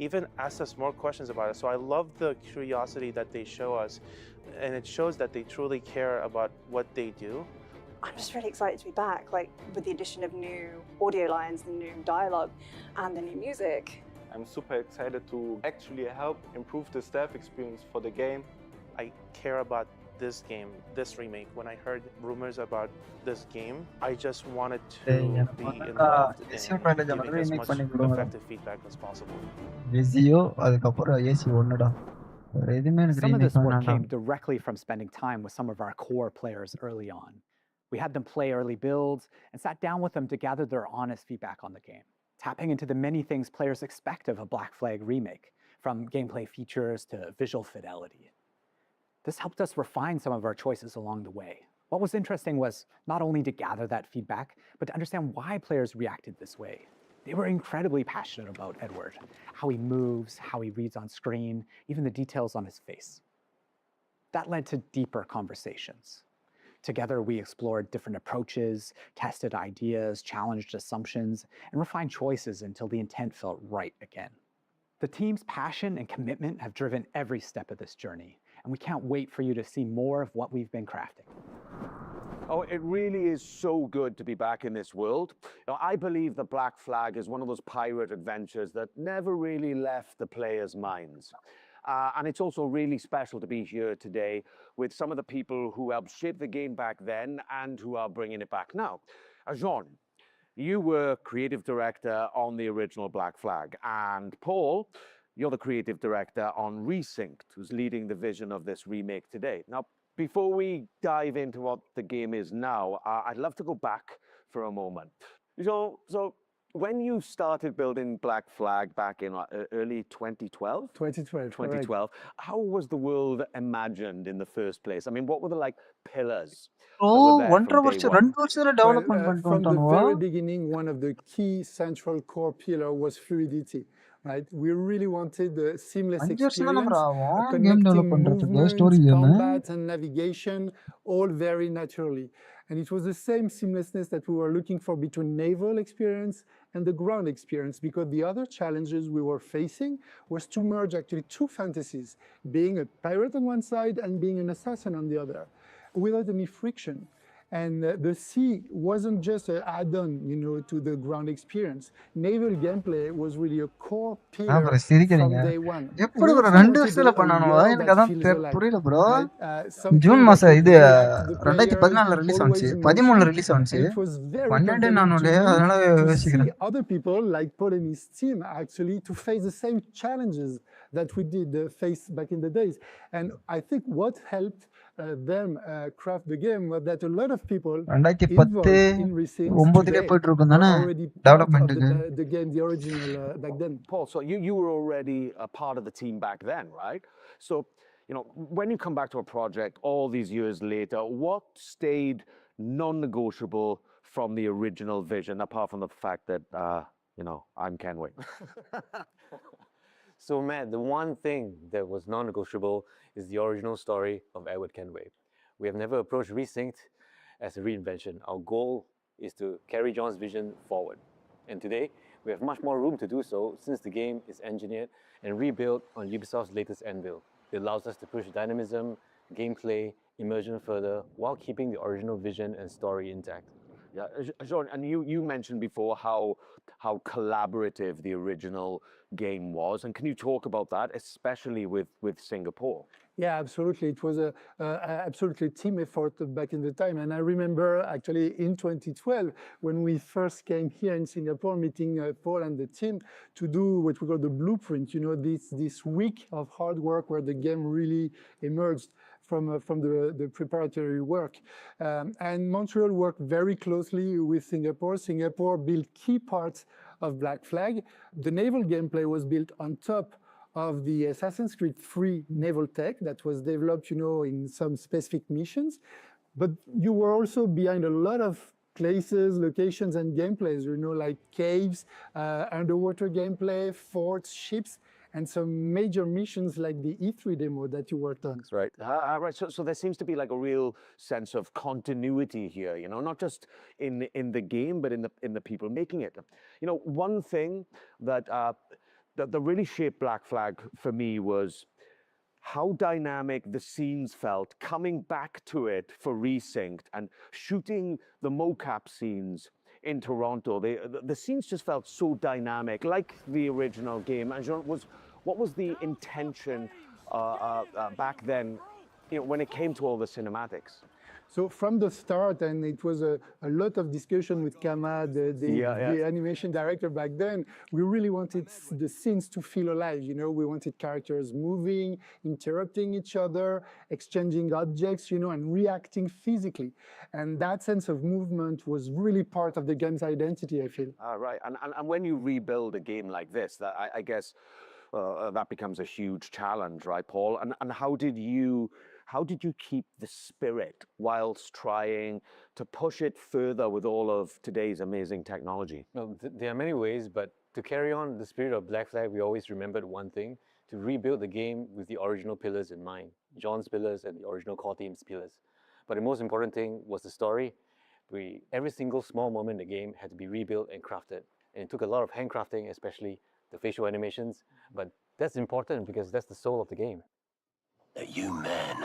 even asked us more questions about it. So I love the curiosity that they show us, and it shows that they truly care about what they do. I'm just really excited to be back, like with the addition of new audio lines, the new dialogue, and the new music. I'm super excited to actually help improve the staff experience for the game. I care about this game, this remake. When I heard rumors about this game, I just wanted to be involved in giving as much effective feedback as possible. விசியோ அதுக்கப்புறம் AC ஒண்ணுடா. வேற எதுவுமே எனக்கு Some of this remake work வேண்டாம். came directly from spending time with some of our core players early on. We had them play early builds and sat down with them to gather their honest feedback on the game, tapping into the many things players expect of a Black Flag remake, from gameplay features to visual fidelity. This helped us refine some of our choices along the way. What was interesting was not only to gather that feedback, but to understand why players reacted this way. They were incredibly passionate about Edward, how he moves, how he reads on screen, even the details on his face. That led to deeper conversations. Together, we explored different approaches, tested ideas, challenged assumptions, and refined choices until the intent felt right again. The team's passion and commitment have driven every step of this journey, and we can't wait for you to see more of what we've been crafting. Oh, it really is so good to be back in this world. Now, I believe the Black Flag is one of those pirate adventures that never really left the players' minds. And it's also really special to be here today with some of the people who helped shape the game back then and who are bringing it back now. Jean, you were creative director on the original Black Flag, and Paul, you're the creative director on Resynced, who's leading the vision of this remake today. Now, before we dive into what the game is now, I'd love to go back for a moment. So when you started building Black Flag back in early 2012? 2012. How was the world imagined in the first place? I mean, what were the pillars that were there from day one? From the very beginning, one of the key central core pillar was fluidity. Right, we really wanted a seamless experience, connecting movement, combat, and navigation, all very naturally. And it was the same seamlessness that we were looking for between naval experience and the ground experience, because the other challenges we were facing was to merge actually two fantasies, being a pirate on one side and being an assassin on the other, without any friction. And the sea wasn't just an add-on, to the ground experience. Naval gameplay was really a core pillar from day one. எப்படி bro 2 வருஷத்துல பண்ணானுவா எனக்கு அதான் புரியல bro June மாசம் இது 2014 release ஆச்சு 13 release ஆச்சு 12 நானுடைய அதனால யோசிக்கிறேன் other people like Paul and his team actually to face the same challenges that we did face back in the days. And I think what helped them craft the game was that a lot of people involved in Resynced today were already part of the game, the original back then. Paul, so you were already a part of the team back then, right? So, when you come back to a project all these years later, what stayed non-negotiable from the original vision, apart from the fact that, I'm Kenway? So, Matt, the one thing that was non-negotiable is the original story of Edward Kenway. We have never approached Resynced as a reinvention. Our goal is to carry John's vision forward. And today, we have much more room to do so since the game is engineered and rebuilt on Ubisoft's latest Anvil. It allows us to push dynamism, gameplay, immersion further while keeping the original vision and story intact. Yeah, Jean, and you mentioned before how collaborative the original game was, and can you talk about that, especially with Singapore? Yeah, absolutely. It was a absolutely team effort back in the time. And I remember actually in 2012, when we first came here in Singapore, meeting Paul and the team to do what we call the blueprint, this week of hard work where the game really emerged from the preparatory work. And Montreal worked very closely with Singapore. Singapore built key parts of Black Flag. The naval gameplay was built on top of the Assassin's Creed 3 naval tech that was developed, in some specific missions. But you were also behind a lot of places, locations, and gameplays, like caves, underwater gameplay, forts, ships, and some major missions like the E3 demo that you worked on. That's right. Right. So there seems to be like a real sense of continuity here, not just in the game, but in the people making it. One thing that really shaped Black Flag for me was how dynamic the scenes felt coming back to it for Resynced and shooting the mocap scenes in Toronto. The scenes just felt so dynamic, like the original game. And what was the intention back then, when it came to all the cinematics? So from the start, and it was a lot of discussion with Kama, the animation director back then, we really wanted the scenes to feel alive. We wanted characters moving, interrupting each other, exchanging objects, and reacting physically. And that sense of movement was really part of the game's identity, I feel. Right. And when you rebuild a game like this, that I guess that becomes a huge challenge, right, Paul? And how did you keep the spirit whilst trying to push it further with all of today's amazing technology? Well, there are many ways, but to carry on the spirit of Black Flag, we always remembered one thing, to rebuild the game with the original pillars in mind, John's pillars and the original core team's pillars. But the most important thing was the story. Every single small moment in the game had to be rebuilt and crafted. And it took a lot of handcrafting, especially the facial animations, but that's important because that's the soul of the game. You men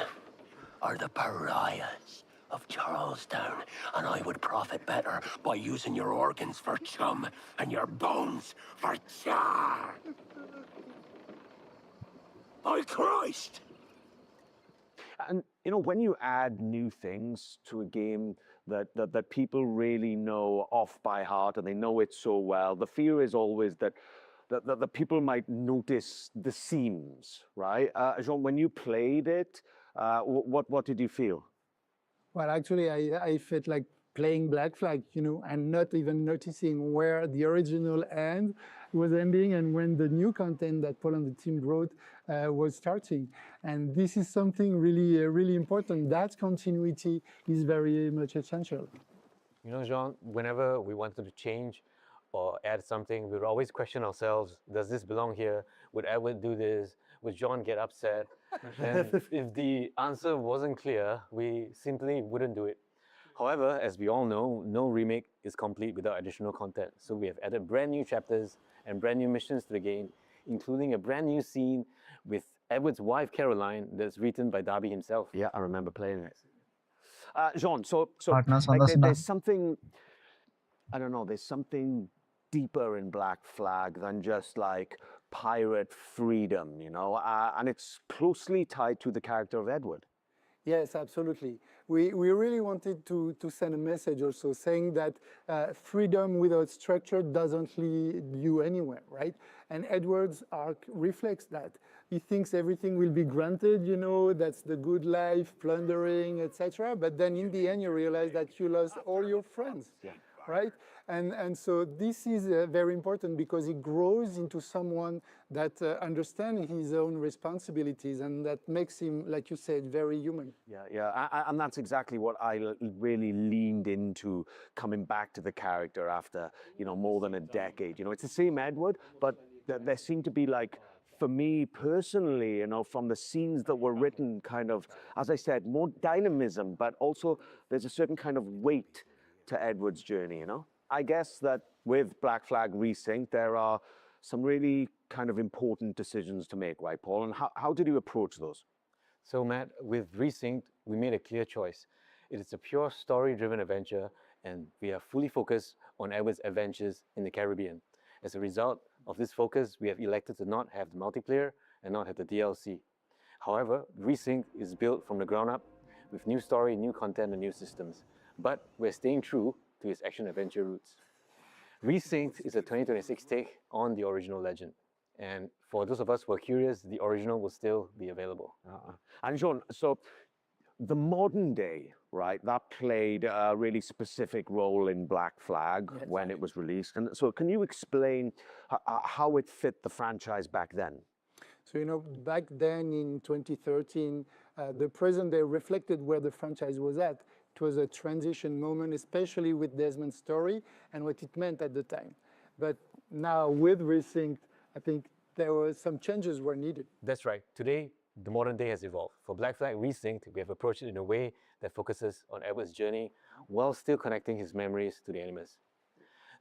are the pariahs of Charlestown, and I would profit better by using your organs for chum and your bones for char. By Christ! And you know, when you add new things to a game that people really know off by heart and they know it so well, the fear is always that the people might notice the seams, right? Jean, when you played it, what did you feel? Well, actually, I felt like playing Black Flag, you know, and not even noticing where the original end was ending and when the new content that Paul and the team wrote was starting. And this is something really, really important. That continuity is very much essential. You know, Jean, whenever we wanted to change or add something, we would always question ourselves, does this belong here? Would Edward do this? Would John get upset? And if the answer wasn't clear, we simply wouldn't do it. However, as we all know, no remake is complete without additional content. So we have added brand new chapters and brand new missions to the game, including a brand new scene with Edward's wife, Caroline, that's written by Darby himself. Yeah, I remember playing it. Jean, so Partners like on the there's something, I don't know, there's something deeper in Black Flag than just like pirate freedom, you know, and it's closely tied to the character of Edward. Yes, absolutely. We really wanted to send a message also saying that freedom without structure doesn't lead you anywhere, right? And Edward's arc reflects that. He thinks everything will be granted, you know, that's the good life, plundering, etc. But then in the end, you realize that you lost all your friends, right? And so this is very important because he grows into someone that understands his own responsibilities and that makes him, like you said, very human. Yeah, and that's exactly what I really leaned into coming back to the character after, you know, more than a decade. You know, it's the same Edward, but there seemed to be like, for me personally, you know, from the scenes that were written, kind of, as I said, more dynamism, but also there's a certain kind of weight to Edward's journey, you know? I guess that with Black Flag Resync, there are some really kind of important decisions to make, right, Paul? And how did you approach those? So, Matt, with Resynced, we made a clear choice. It is a pure story-driven adventure, and we are fully focused on Edward's adventures in the Caribbean. As a result of this focus, we have elected to not have the multiplayer and not have the DLC. However, Resynced is built from the ground up with new story, new content, and new systems. But we're staying true to its action-adventure roots. Resynced is a 2026 take on the original legend. And for those of us who are curious, the original will still be available. And Jean, so the modern day, right, that played a really specific role in Black Flag when it was released. And so can you explain how it fit the franchise back then? So, you know, back then in 2013, the present day reflected where the franchise was at. It was a transition moment, especially with Desmond's story and what it meant at the time. But now with Resynced, I think there were some changes were needed. That's right. Today, the modern day has evolved. For Black Flag Resynced, we have approached it in a way that focuses on Edward's journey while still connecting his memories to the Animus.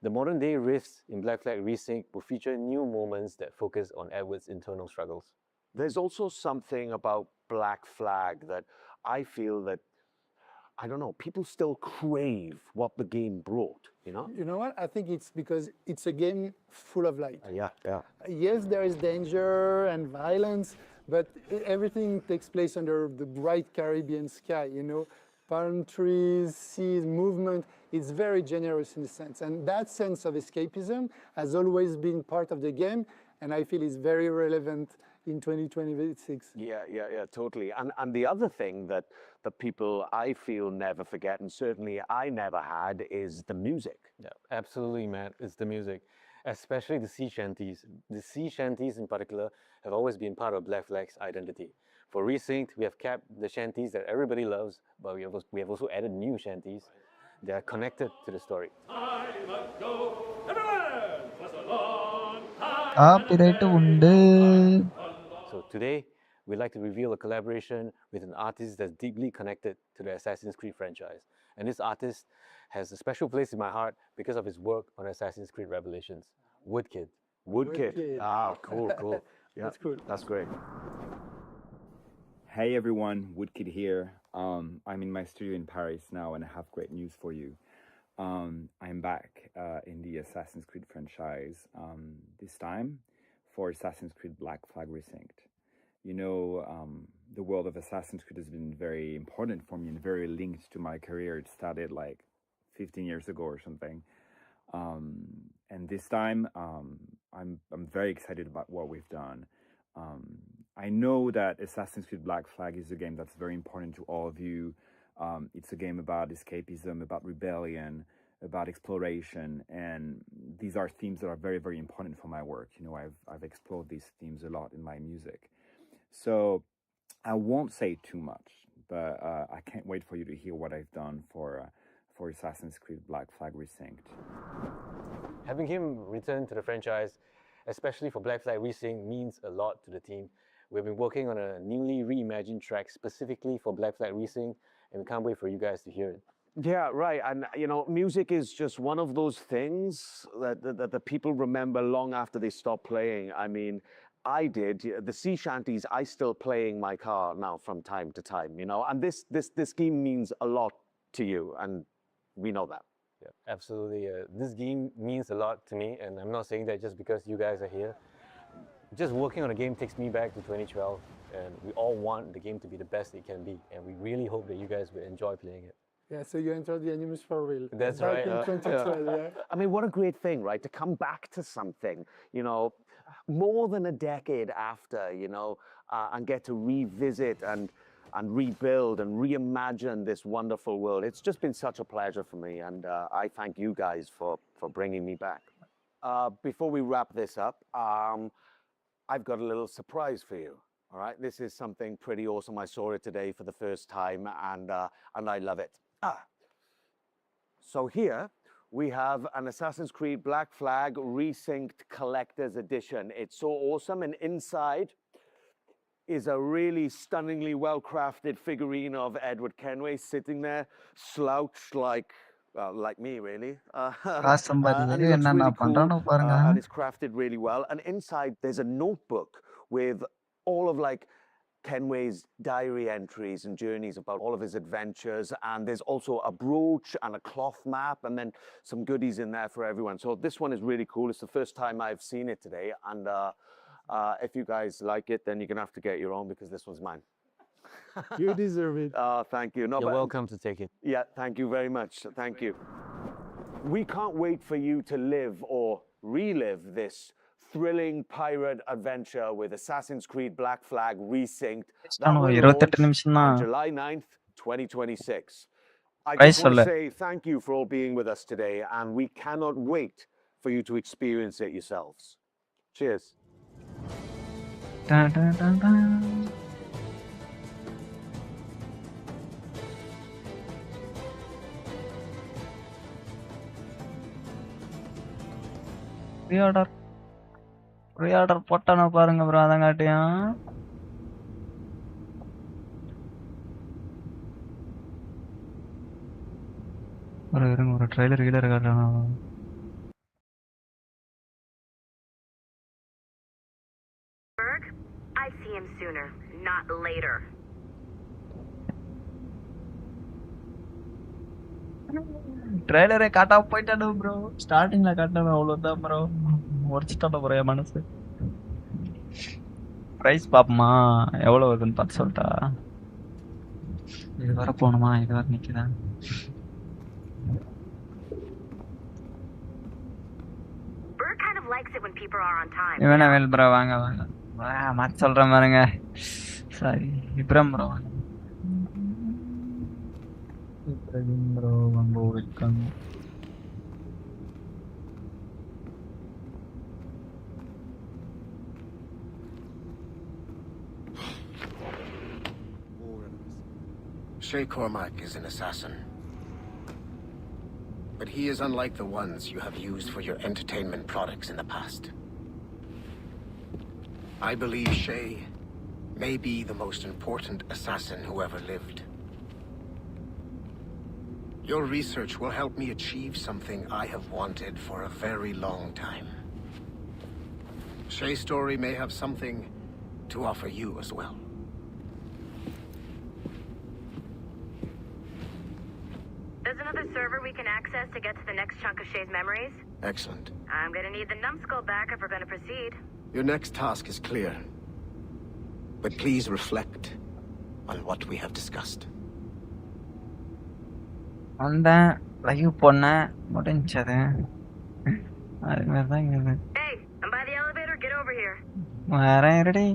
The modern day rifts in Black Flag Resynced will feature new moments that focus on Edward's internal struggles. There's also something about Black Flag that I feel that, I don't know, people still crave what the game brought, you know? You know what? I think it's because it's a game full of light. Yeah. Yes, there is danger and violence, but everything takes place under the bright Caribbean sky, you know? Palm trees, seas, movement. It's very generous in a sense. And that sense of escapism has always been part of the game, and I feel it's very relevant in 2026. Yeah, totally. And the other thing that the people I feel never forget, and certainly I never had, is the music. Yeah, absolutely, Matt. It's the music, especially the sea shanties. The sea shanties in particular have always been part of Black Flag's identity. For Resynced, we have kept the shanties that everybody loves, but we have also added new shanties that are connected to the story. So today, we'd like to reveal a collaboration with an artist that's deeply connected to the Assassin's Creed franchise. And this artist has a special place in my heart because of his work on Assassin's Creed Revelations. Woodkid. Woodkid. Ah, cool. Yeah, that's cool. That's great. Hey everyone, Woodkid here. I'm in my studio in Paris now and I have great news for you. I'm back in the Assassin's Creed franchise, this time for Assassin's Creed Black Flag Resynced. You know, the world of Assassin's Creed has been very important for me and very linked to my career. It started like 15 years ago or something. And this time, I'm very excited about what we've done. I know that Assassin's Creed Black Flag is a game that's very important to all of you. It's a game about escapism, about rebellion, about exploration, and these are themes that are very, very important for my work. You know, I've explored these themes a lot in my music. So I won't say too much, but I can't wait for you to hear what I've done for Assassin's Creed Black Flag Resynced. Having him return to the franchise, especially for Black Flag Resynced, means a lot to the team. We've been working on a newly reimagined track specifically for Black Flag Resynced, and we can't wait for you guys to hear it. Yeah, right. And, you know, music is just one of those things that the people remember long after they stop playing. I mean, I did. The sea shanties, I still play in my car now from time to time, you know, and this game means a lot to you, and we know that. Yeah, absolutely. This game means a lot to me, and I'm not saying that just because you guys are here. Just working on a game takes me back to 2012, and we all want the game to be the best it can be, and we really hope that you guys will enjoy playing it. Yeah, so you entered the Animus for real. That's back right. in 2012, yeah. I mean, what a great thing, right? To come back to something, you know, more than a decade after, you know, and get to revisit and rebuild and reimagine this wonderful world. It's just been such a pleasure for me, and I thank you guys for bringing me back. Before we wrap this up, I've got a little surprise for you. All right, this is something pretty awesome. I saw it today for the first time, and I love it. So here we have an Assassin's Creed Black Flag Resynced Collector's Edition. It's so awesome, and inside is a really stunningly well-crafted figurine of Edward Kenway sitting there, slouched like me, really. And he looks really cool, and it's crafted really well. And inside, there's a notebook with all of like Kenway's diary entries and journeys about all of his adventures. And there's also a brooch and a cloth map, and then some goodies in there for everyone. So this one is really cool. It's the first time I've seen it today. And if you guys like it, then you're going to have to get your own, because this one's mine. You deserve it. Thank you. No, You're welcome to take it. Yeah, thank you very much. Thank you. We can't wait for you to live or relive this thrilling pirate adventure with Assassin's Creed Black Flag Resynced. That will launch on July 9th, 2026. I just want to say thank you for all being with us today, and we cannot wait for you to experience it yourselves. Cheers. Dun, dun, dun, dun. Pre-order போட்டானோ பாருங்க bro, அதங்காட்டியும் ஒரு trailer கீழே காட்டுறானோ. I see him sooner, not later. ட்ரைலரே காட்டாம போயிட்டானு bro. ஸ்டார்டிங்ல காட்டினது அவ்வளவுதான் bro. உடச்சிட்டான bro என் மனசு. Price பாப்போமா எவ்வளவு வருதுன்னு பார்த்து சொல்லிட்டா. இது வர போகணுமா, இது வர நிக்குதா. Bert kind of likes it when people are on time. இவன வேல் ப்ரோ, வாங்க வாங்க. மத்த சொல்றேன் பாருங்க. Sorry Ibrahim bro. Ibrahim bro வந்து welcome. Shay Cormac is an assassin. But he is unlike the ones you have used for your entertainment products in the past. I believe Shay may be the most important assassin who ever lived. Your research will help me achieve something I have wanted for a very long time. Shay's story may have something to offer you as well. There's another server we can access to get to the next chunk of Shay's memories. Excellent. I'm gonna need the numbskull back if we're gonna proceed. Your next task is clear. But please reflect on what we have discussed. வந்தேன் live பண்ணேன் முடிஞ்சது அது மாதிரி தான் இங்கே Hey, I'm by the elevator. Get over here. வரேன் ready.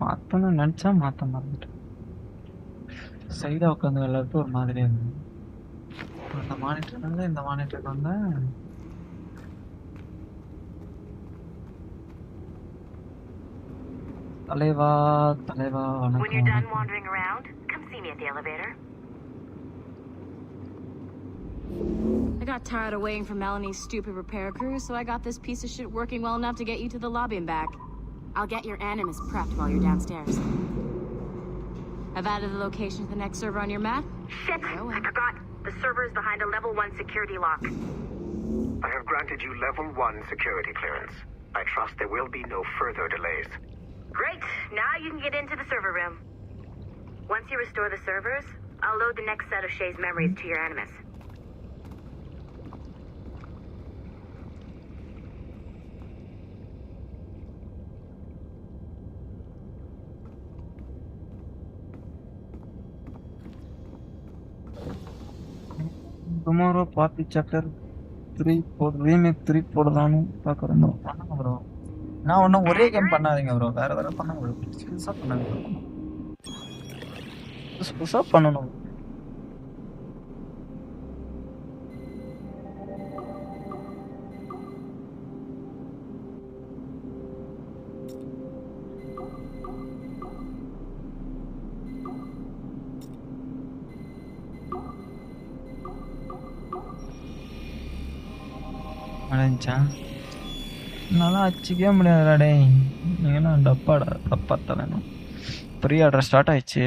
மாற்றணும்னு நினச்சா மாற்ற மறந்துட்டேன். சைடாக உட்காந்து எல்லாருக்கும் ஒரு மாதிரி இருந்தது. அந்த மானிட்டர்னால இந்த மானிட்டருக்கு வந்தேன். தலைவா தலைவா When you're done வணக்கம். wandering around, come see me at the elevator. I got tired of waiting for Melanie's stupid repair crew, so I got this piece of shit working well enough to get you to the lobby and back. I'll get your Animus prepped while you're downstairs. I've added the location to the next server on your map. Shit! I forgot. The server is behind a level 1 security lock. I have granted you level 1 security clearance. I trust there will be no further delays. Great! Now you can get into the server room. Once you restore the servers, I'll load the next set of Shay's memories to your Animus. Tomorrow party chapter 3 remake 3 போடலாம்னு பார்க்குறேன் bro. பண்ணுங்க bro. நான் ஒன்றும் ஒரே game பண்ணாதீங்க bro, வேற வேற பண்ணுங்க ப்ரோ. புதுசாக பண்ணுங்க ப்ரோ. புதுசாக பண்ணணும். அடைஞ்சா நல்லா அச்சிக்கவே முடியாதுடா டேய். நீங்கன்னா டப்பாடா டப்பா தலைணும். ப்ரீ ஆர்டர் ஸ்டார்ட் ஆயிடுச்சு.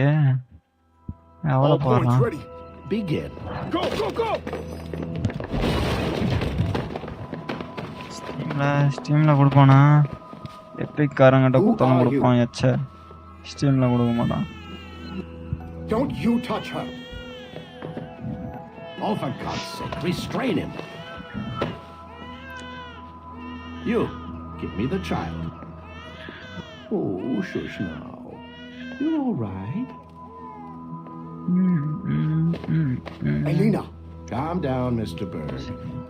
எவ்வளோ போடுறான்? ஸ்டீமில் கொடுப்பானா? எப்பிக் காரங்கிட்ட கொடுத்தாலும் கொடுப்பான். எச்ச ஸ்டீமில் கொடுக்க மாட்டான். Don't you touch her. Oh, for God's sake, restrain him. You, give me the child. Oh, shush now. You all right? Elena. Calm down, Mr. Bird.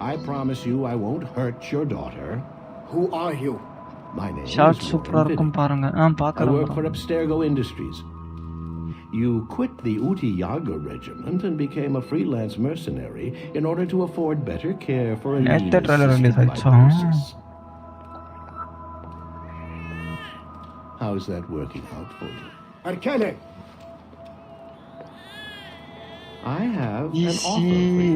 I promise you I won't hurt your daughter. Who are you? My name short is சூப்பராக இருக்கும் பாருங்க. I பார்க்குறேன். work for Abstergo Industries. You quit the Uti Yaga regiment and became a freelance mercenary in order to afford better care for a needy nurses. How's that working out for you? Arkele! I have an offer for you.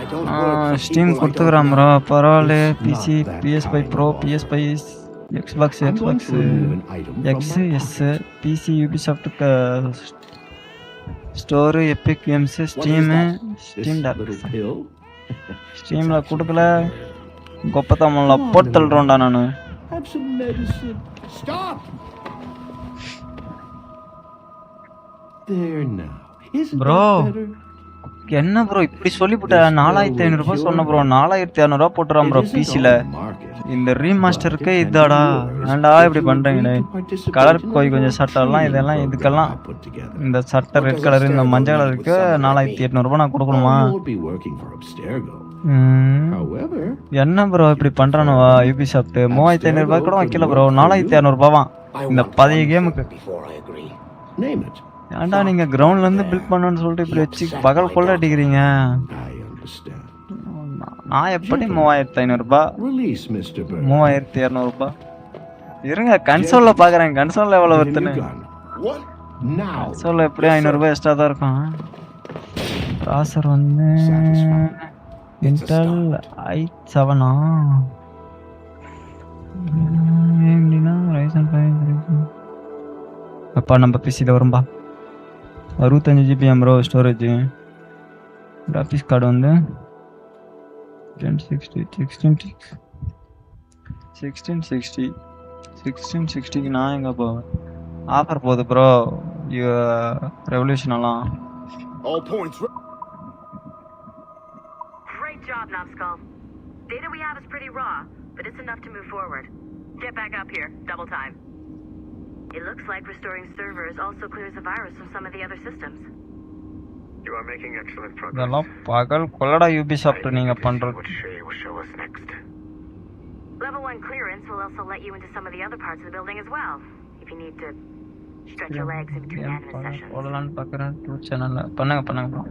I don't work for Steam people I கொடுத்துக்கிறான் don't bro. know. பரவாயில்ல. It's PC not that PS5 kind bro, of PS5 Xbox, I'm going to remove an item from X my S, PC யூபிசாஃப்ட்டுக்கு store, Epic games, Steam, Steam deck. ஸ்டீமில் கொடுக்கல கொப்பை தமிழில் போட்டு தள்ளுறோம்டா நான். Have some medicine. Stop! There now. Isn't Bro. that better? என்ன bro இப்படி சொல்லிவிட்ட? 4500 சொன்ன ப்ரோ. 4600 போட்டுறான் ப்ரோ பிசியில். இந்த ரீமாஸ்டருக்கு இதாடா? ஏன்டா இப்படி பண்ணுறீங்களே? கலர் கொஞ்சம் சட்டெல்லாம் இதெல்லாம் இதுக்கெல்லாம் இந்த சட்டை ரெட் கலரு இந்த மஞ்சள் கலருக்கு 4800 நான் கொடுக்கணுமா? என்ன ப்ரோ இப்படி பண்ணுறானுவா யூபிசாஃப்ட்? 3500 கூட வைக்கல ப்ரோ. 4600 இந்த 10 கேமுக்கு. ஏன்டா நீங்க கிரவுண்ட்ல இருந்து பில்ட் பண்ணணும்னு சொல்லிட்டு இப்படி வச்சு பகல் கொள்ள அடிக்கிறீங்க? நான் எப்படி 3500 3200 இருங்க கன்சோல்ல பாக்குறேன். கன்சோல்ல எவ்வளவு வருதுன்னு. கன்சோல்ல எப்படியும் 500 எக்ஸ்ட்ரா தான் இருக்கும். ப்ராசர் வந்து இன்டெல் i7 ஏம்டினா ரைசன் 5 அப்பா நம்ம பிசில வரும்பா. 65 GB bro storage. Graphics card வந்து 1660 நான் எங்கே போவேன்? ஆஃபர் போகுது ப்ரோ ரெவல்யூஷன் எல்லாம். Great job, Numbskull. Data we have is pretty raw, but it's enough to move forward. Get back up here. Double time. It looks like restoring servers also clears the virus from some of the other systems. You are making excellent progress. இதெல்லாம் பகல் கொள்ளடா Ubisoft நீங்க பண்றது. What Shay will show us next. Level 1 clearance will also let you into some of the other parts of the building as well, if you need to stretch your legs in between anime sessions. போடலாம்னு பார்க்கறேன் true சேனல்ல. பண்ணுங்க bro.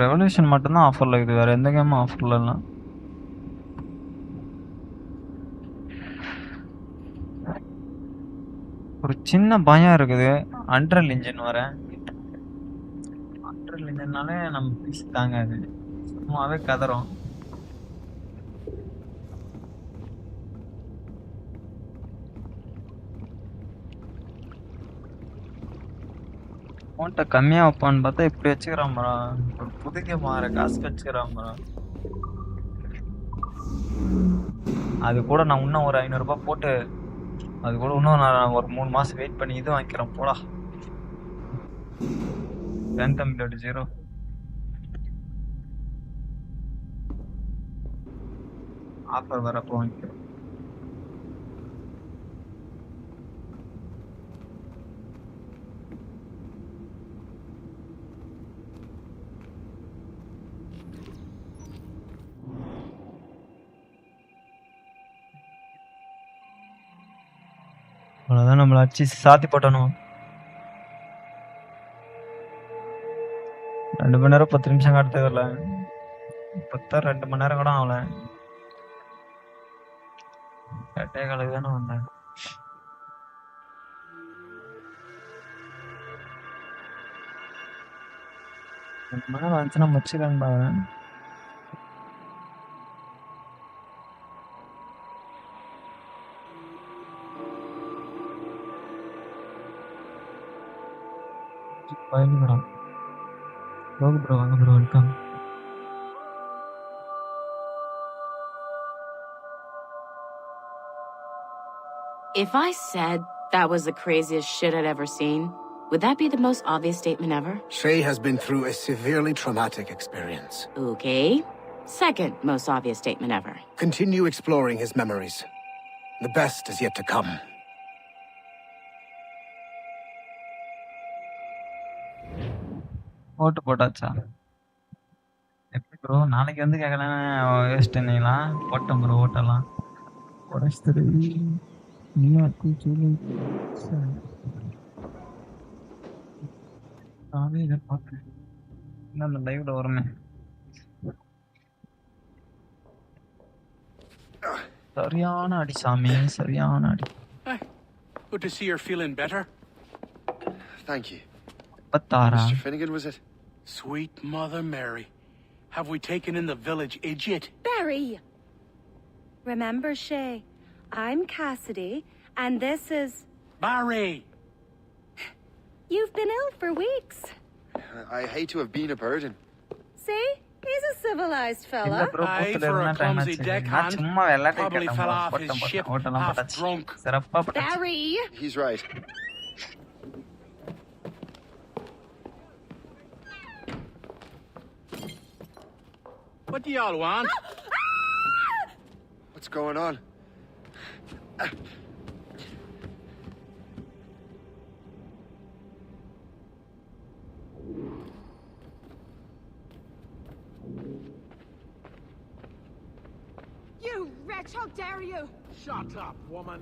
Revolution மட்டும் தான் ஆஃபர்ல இருக்குது, வேற எந்த கேமும் ஆஃபர்ல இல்ல. ஒரு சின்ன பயம் இருக்குது, அன்ட்ரல் இன்ஜின் வர. அன்ட்ரல் இன்ஜின்னாலே நம்ம பீஸ் தாங்காது, சும்மாவே கதறோம். அமௌண்ட்டை கம்மியாக வைப்பான்னு பார்த்தா இப்படி வச்சுக்கிறான் ப்ரோ. ஒரு புதுக்க மாற காசு வச்சுக்கிறான் ப்ரோ. அது கூட நான் இன்னும் ஒரு 500 ரூபாய் போட்டு அது கூட இன்னும் நான் ஒரு 3 மாதம் வெயிட் பண்ணி இது வாங்கிக்கிறேன் போடா. தம்பியோட 0 ஆஃபர் வரப்போ வாங்கிக்கிறேன். அவ்வளோதான், நம்மளை அடிச்சு சாத்தி போட்டணும். 2 மணி நேரம் 10 நிமிஷம் காட்டுறதில்ல, 2 மணி நேரம் கூட ஆகல. 8:15 தானே வந்தேன். மணி நேரம் வந்துச்சுன்னா முடிச்சுக்கலான்னு பாருங்க. Welcome. If I said that was the craziest shit I'd ever seen, would that be the most obvious statement ever? Shay has been through a severely traumatic experience. Okay. Second most obvious statement ever. Continue exploring his memories. The best is yet to come. ஓட்டு போட்டாச்சா? எப்படி bro நாளைக்கு வந்து கேட்கலாம் waste என்னங்களா? போட்டோம் bro ஓட்டலாம். உடச்சிரு நீயாக்கு சொல்லி நானே இதை பார்க்குறேன். இன்னும் அந்த லைவ்ல வருமே. சரியான அடி சாமி, சரியான அடி. Good to see you're feeling better. Thank you. Mr. Finnegan, was it? Sweet Mother Mary. Have we taken in the village idiot? Barry! Remember, Shay, I'm Cassidy, and this is... Barry! You've been ill for weeks. I hate to have been a burden. See? He's a civilized fella. Aye, for a clumsy deckhand. Probably fell off his ship half drunk. Barry! He's right. What do y'all want? What's going on? You wretch, how dare you! Shut up, woman.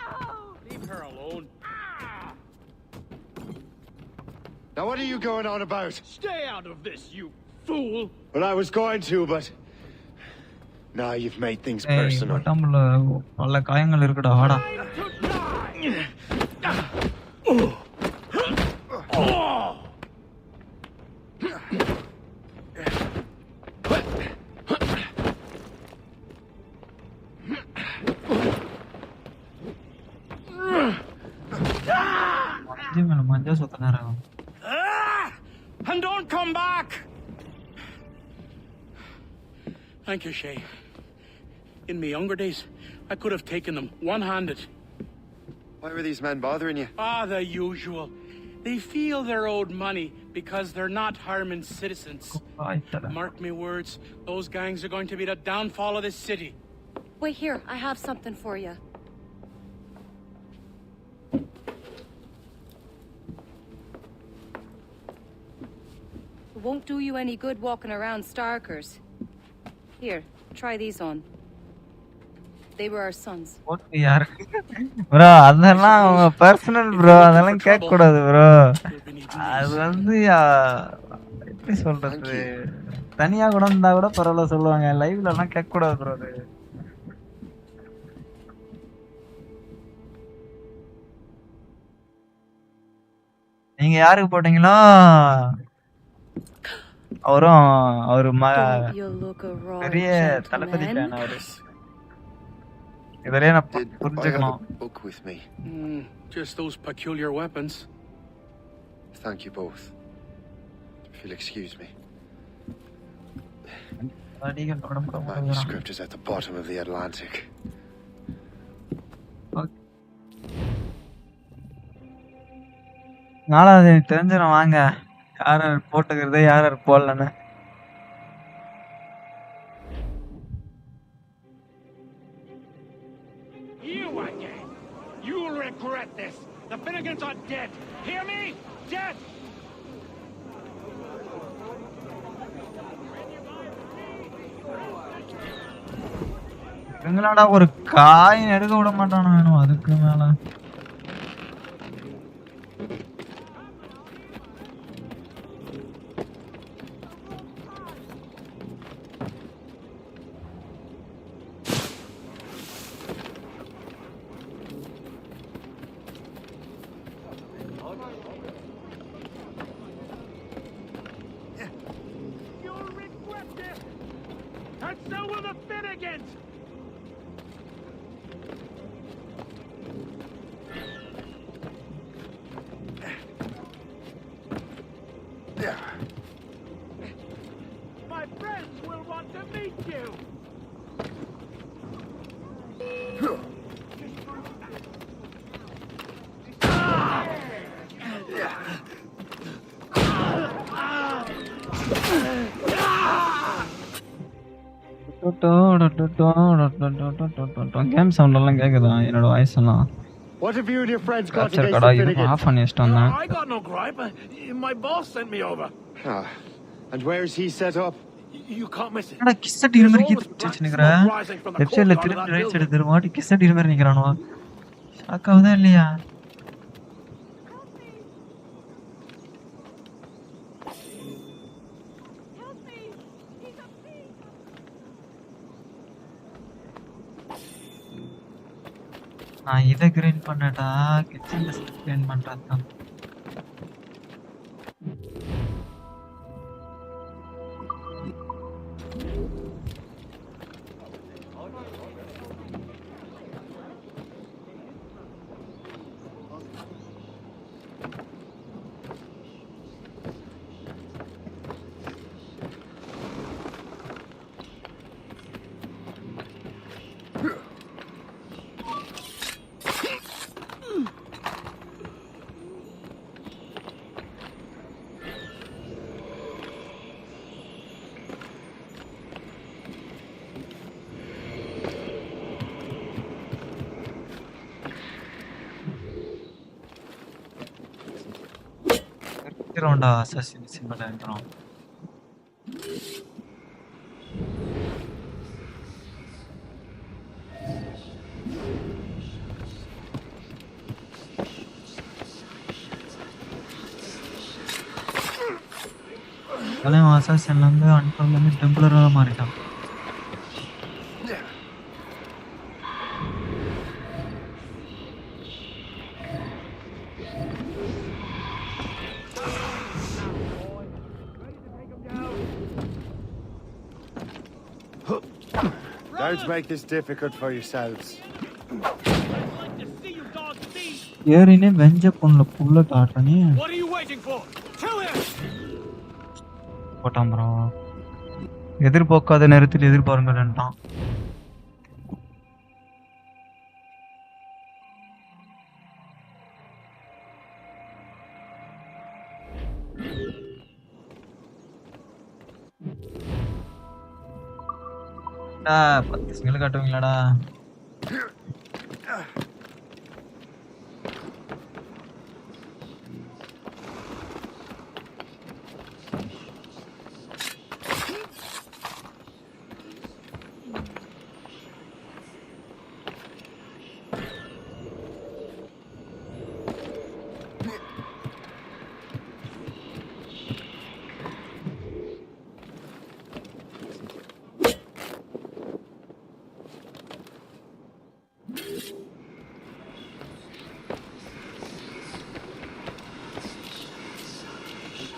Oh! Leave her alone. Now what are you going on about? Stay out of this, you fool! Well, I was going to, but now you've made things personal. உடம்புல பல காயங்கள் இருக்குடா, வாடா. மஞ்சா சுத்த நேரம். And don't come back! Thank you, Shay. In my younger days, I could have taken them one-handed. Why were these men bothering you? The usual. They feel they're owed money Because they're not harming citizens. Mark me words, those gangs are going to be the downfall of this city. Wait here, I have something for you. It won't do you any good walking around Starkers. Here, try these on. They were our sons. bro அதெல்லாம் அவங்க personal bro அதெல்லாம் கேட்க கூடாது bro அது வந்து எப்படி சொல்றது தனியா கூட இருந்தா கூட பரவாயில்ல சொல்லுவாங்க லைவ்ல எல்லாம் கேட்க கூடாது bro அது நீங்க யாருக்கு போட்டீங்களோ அவரும் அவரு பெரிய தளபதி ஃபேன் அவரு இதெல்லாம் நான் புரிஞ்சுக்கணும் book with me. Just those peculiar weapons. Thank you both. If you'll excuse me. The manuscript is at the bottom of the Atlantic. நாலாவது எனக்கு தெரிஞ்சிடும் வாங்க யார் யார் போட்டுக்கிறது யார் யார் போடலன்னு You again! You'll regret this! The Finnegans are dead! Hear me? Dead! எங்களாடா ஒரு காயின் எடுக்க விட மாட்டானோ வேணும் அதுக்கு மேல You'll regret this! And so will the Finnegans! My friends will want to meet you! Game sound எல்லாம் கேக்குதா என்னோட வாய்ஸ் எல்லாம் What have you and your friends got capture against kara the இது Finnegans? ஆஃப் பண்ணி வச்சிட்டு வந்தேன் I got no gripe. My boss sent me over. Ah, and where's he set up? You can't miss it. என்னடா kiss அடிக்கிற மாதிரி கீத்து நிக்கிற வெப்சைட்ல திருப்பி ரைட் சைடு திரும்ப கிஸ் அடிக்கிற மாதிரி நிக்கிறானோ ஷாக்காவுதா இல்லையா நான் இதை கிரைண்ட் பண்ணட்டா கிச்சன்ல கிரைண்ட் பண்றதுதான் இருக்கிறோம்டா அசாசின் சிம்பிள் இருக்கிறோம் கலையும் அசாசின்ல இருந்து அன்கல்ல இருந்து டெம்ப்ளரா மாறிட்டான் Don't make this difficult for yourselves. ஏறினே வெஞ்ச பொண்ணுல புள்ள காட்டுறனே What are you waiting for? Kill him! போட்டான் ப்ரோ எதிர்பார்க்காத நேரத்தில் எதிர்பாருங்கள்ட்டான் 10 single காட்டுவீங்களாடா?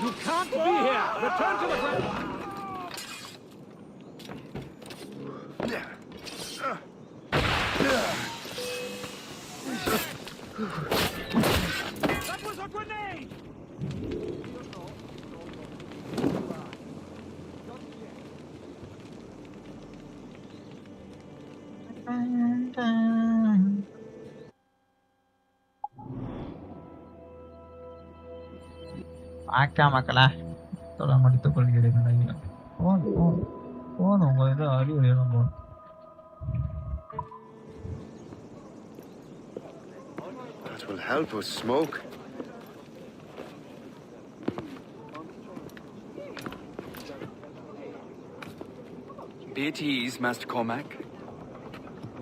You can't be here! Return to the ground! That was a grenade! மக்களா தொட முடித்துக் கொள்கிறேன். போதும் உங்க இது அறிவுரை போதும். That will help us smoke. Be at ease, Master Cormac.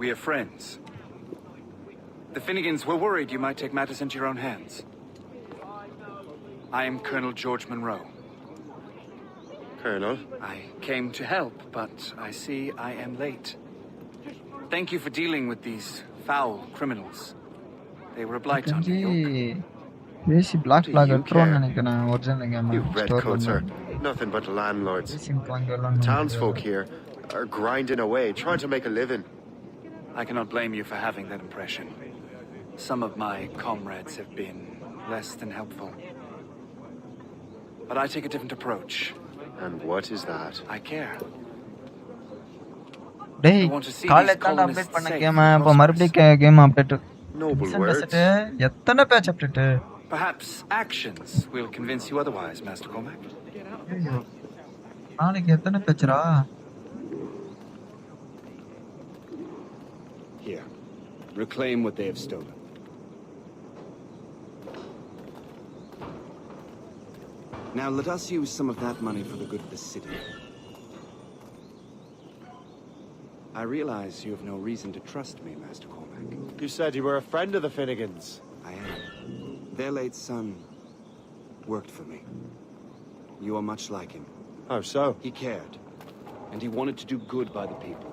We are friends. The Finnegans were worried you might take matters into your own hands. I am Colonel George Monroe. Colonel? I came to help, but I see I am late. Thank you for dealing with these foul criminals. They were a blight on New York. This black flag You redcoats are nothing but landlords. Townsfolk here are grinding away, trying to make a living. I cannot blame you for having that impression. Some of my comrades have been less than helpful. But I take a different approach. And what is that? I care. Hey, call it and update பண்ண game அப்ப மறுபடியும் game update. Noble words. எத்தனை patch update? Perhaps actions will convince you otherwise, Master Cormac. நாளைக்கு எத்தனை பேட்ச்ரா? Here. Reclaim what they have stolen. Now let us use some of that money for the good of the city. I realize you have no reason to trust me, Master Cormac. You said you were a friend of the Finnegans. I am. Their late son worked for me. You are much like him. How so? He cared, and he wanted to do good by the people.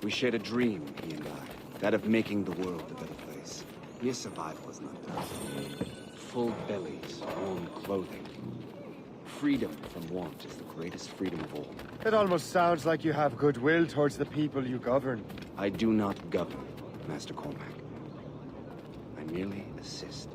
We shared a dream, he and I, that of making the world a better place. Mere survival is not done. Full bellies, warm clothing. Freedom from want is the greatest freedom of all. It almost sounds like you have goodwill towards the people you govern. I do not govern, Master Cormac. I merely assist.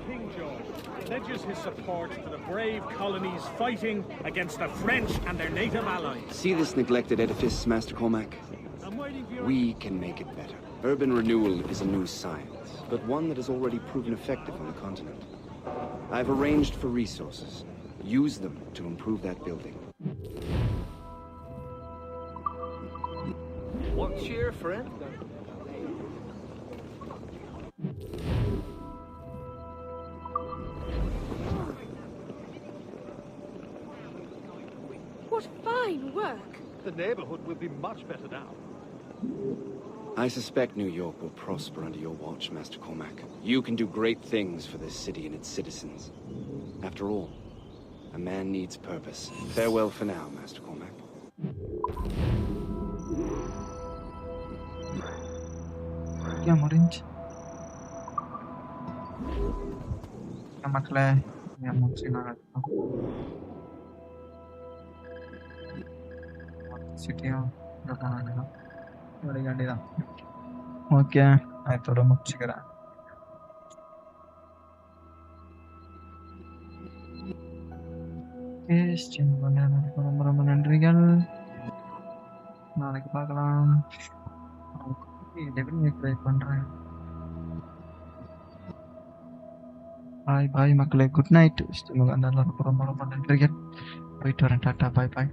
King George pledges his support to the brave colonies fighting against the French and their native allies. See this neglected edifice, Master Cormac? We can make it better. Urban renewal is a new science, but one that has already proven effective on the continent. I've arranged for resources. Use them to improve that building. What's your friend? What fine work! The neighborhood will be much better now. I suspect New York will prosper under your watch, Master Cormac. You can do great things for this city and its citizens. After all, a man needs purpose. Farewell for now, Master Cormac. Yeah, முடிஞ்சு. மக்களே, சிட்டியும் வேண்டியதான். Okay, அதோட முடிச்சுக்கிறேன். ரொம்ப ரொம்ப நன்றிகள். நாளைக்கு பார்க்கலாம். டெவில் மே க்ரை பண்றேன். பாய் பாய் மக்களே, குட் நைட். நல்லா ரொம்ப ரொம்ப ரொம்ப நன்றிகள். போயிட்டு வரேன். டாட்டா பாய் பாய்.